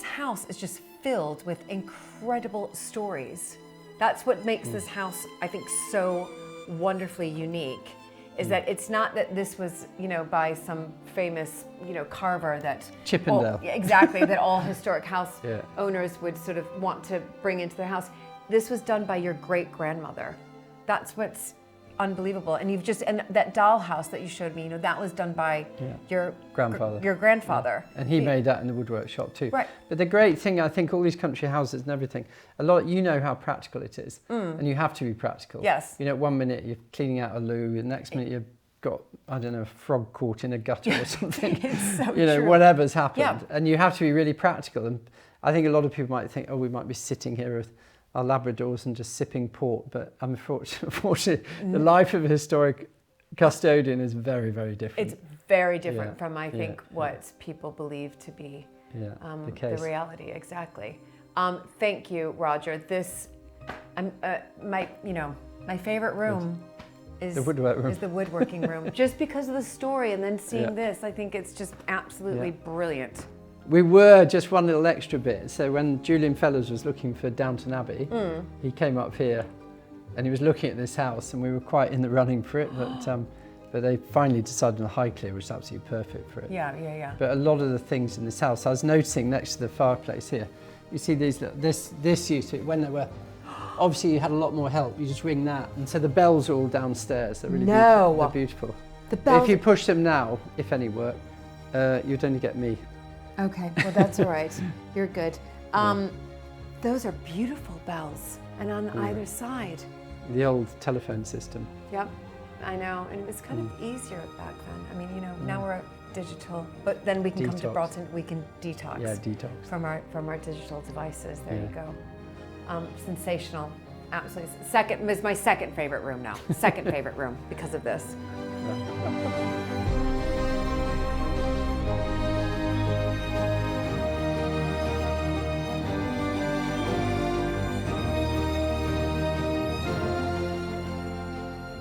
house is just filled with incredible stories. That's what makes this house, I think, so wonderfully unique, is that it's not that this was, you know, by some famous, you know, carver that... Chippendale. Yeah, exactly, that all historic house Yeah. owners would sort of want to bring into their house. This was done by your great-grandmother. That's what's unbelievable. And you've just, and that dollhouse that you showed me, you know, that was done by your Grandfather. Your grandfather. And he made that in the woodwork shop too. Right. But the great thing, I think, all these country houses and everything, a lot, you know how practical it is. And you have to be practical. Yes. You know, 1 minute you're cleaning out a loo, the next minute you've got, I don't know, a frog caught in a gutter or something. It's so you know, true. whatever's happened. Yeah. And you have to be really practical. And I think a lot of people might think, oh, we might be sitting here with our Labradors and just sipping port. But unfortunately, the life of a historic custodian is very, very different. It's very different Yeah, from, I yeah, think, what people believe to be the the case. reality. Exactly. Thank you, Roger. This, my favorite room is The woodwork room. is the woodworking room, just because of the story, and then seeing Yeah. this, I think it's just absolutely brilliant. We were just one little extra bit. So when Julian Fellows was looking for Downton Abbey, he came up here and he was looking at this house, and we were quite in the running for it, but they finally decided on Highclere, which is absolutely perfect for it. Yeah. But a lot of the things in this house, I was noticing next to the fireplace here, you see these, this used to, when they were, obviously you had a lot more help, you just ring that, and so the bells are all downstairs, they're really No. beautiful. They're beautiful. The But bells. if you push them now, if any work, you'd only get me. Okay, well that's all right. You're good. Those are beautiful bells, and on either side. The old telephone system. Yep, I know, and it was kind of easier back then. I mean, you know, now we're digital, but then we can come to Detox. Broughton, we can detox. Yeah, detox. From our digital devices. There you Yeah. go. Sensational, absolutely. Second is my second favorite room now. Second favorite room because of this.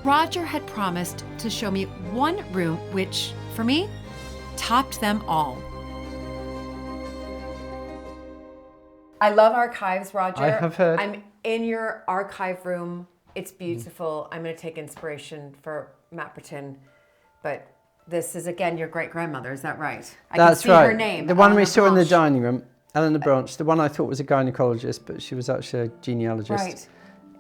Roger had promised to show me one room which, for me, topped them all. I love archives, Roger. I have heard. I'm in your archive room. It's beautiful. I'm going to take inspiration for Mapperton, but this is again your great grandmother. Is that right? I That's can see right. her name. The one we Eleanor saw in the Blanche. dining room, Eleanor Branch, the one I thought was a gynecologist, but she was actually a genealogist. Right.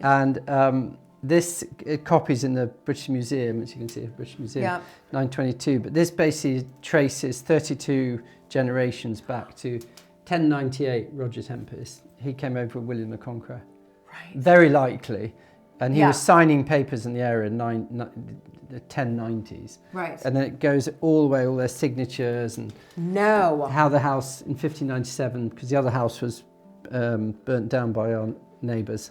And this copy's in the British Museum, as you can see, the British Museum, Yeah. 922. But this basically traces 32 generations back to 1098, Roger Tempest. He came over with William the Conqueror. Right. Very likely. And he Yeah. was signing papers in the area in the 1090s. Right. And then it goes all the way, all their signatures and No. how the house in 1597, because the other house was burnt down by our neighbours,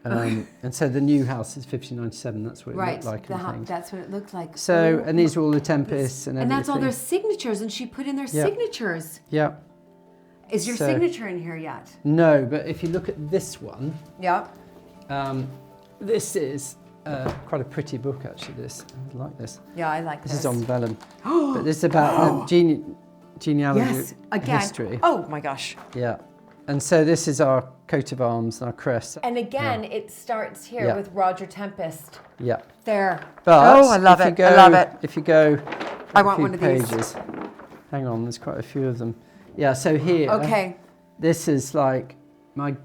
And so the new house is 1597. That's what it Right, looked like. And things. that's what it looked like. So, Oh and these my- are all the tempests and everything. And that's all their signatures, and she put in their Yeah. signatures. Yeah. Is your So- signature in here yet? No, but if you look at this one, Yeah. this is quite a pretty book actually. This, I like this. Yeah, I like This this. is on vellum. But this is about genealogy Yes, again. history. Oh my gosh. Yeah. And so this is our coat of arms and our crest. And again, it starts here Yeah. with Roger Tempest. Yeah. There. But oh, I love if it. you go, I love it. If you go I a want few one of these. pages. Hang on, there's quite a few of them. Yeah, so here. Okay. This is like my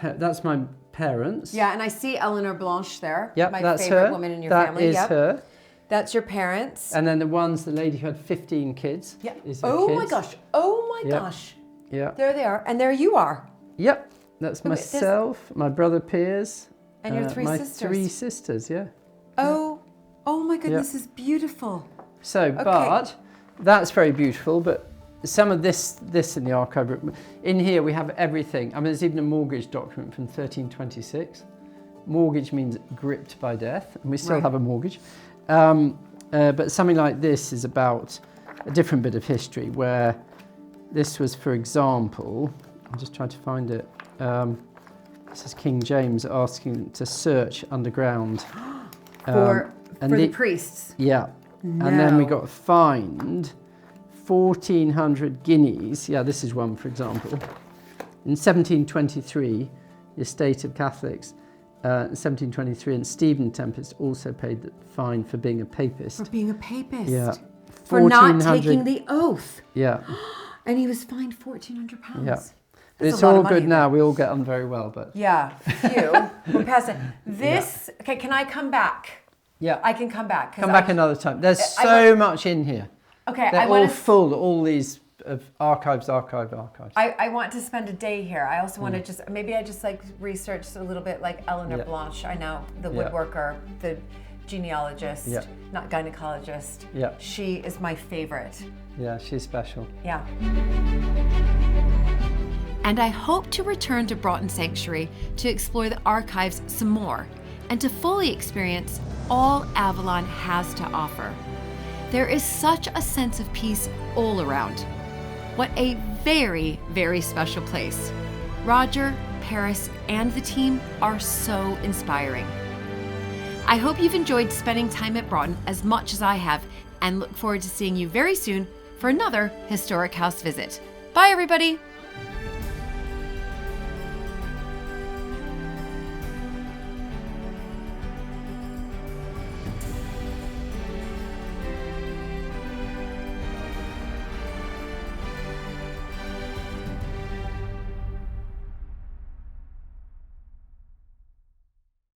that's my parents. Yeah, and I see Eleanor Blanche there. Yep, my that's favorite her. woman in your That family. is Yep. her. That's your parents. And then the lady who had 15 kids. Yeah. Is her Oh my kids. gosh. Oh my Yep. gosh. Yeah. There they are. And there you are. Yep. That's Look at this. myself, my brother Piers. And your three my sisters. 3 sisters, yeah. Oh my goodness, this is beautiful. So, but that's very beautiful, but some of this in the archive, in here we have everything. I mean, there's even a mortgage document from 1326. Mortgage means gripped by death, and we still Right. have a mortgage. But something like this is about a different bit of history, where this was, for example, I'm just trying to find it. This is King James asking to search underground. For and the priests. Yeah. And then we No. got fined 1,400 guineas. Yeah, this is one, for example. In 1723, the estate of Catholics, 1723, and Stephen Tempest also paid the fine for being a papist. For being a papist. Yeah. For not 1,400 taking the oath. Yeah. And he was fined £1,400. Yeah. That's It's a lot all of money good now. We all get on very well, but Yeah, phew. We're past it. This, okay, can I come back? yeah. I can come back. 'cause Come back I- another time. There's I so want- much in here. Okay, They're I all want to. full. All these of archives. I want to spend a day here. I also want to just maybe I just like research a little bit like Eleanor Yeah. Blanche. I know the Yeah. woodworker, the genealogist, Yeah. not gynecologist. Yeah. She is my favorite. Yeah, she's special. Yeah. And I hope to return to Broughton Sanctuary to explore the archives some more and to fully experience all Avalon has to offer. There is such a sense of peace all around. What a very, very special place. Roger, Paris, and the team are so inspiring. I hope you've enjoyed spending time at Broughton as much as I have, and look forward to seeing you very soon for another historic house visit. Bye, everybody.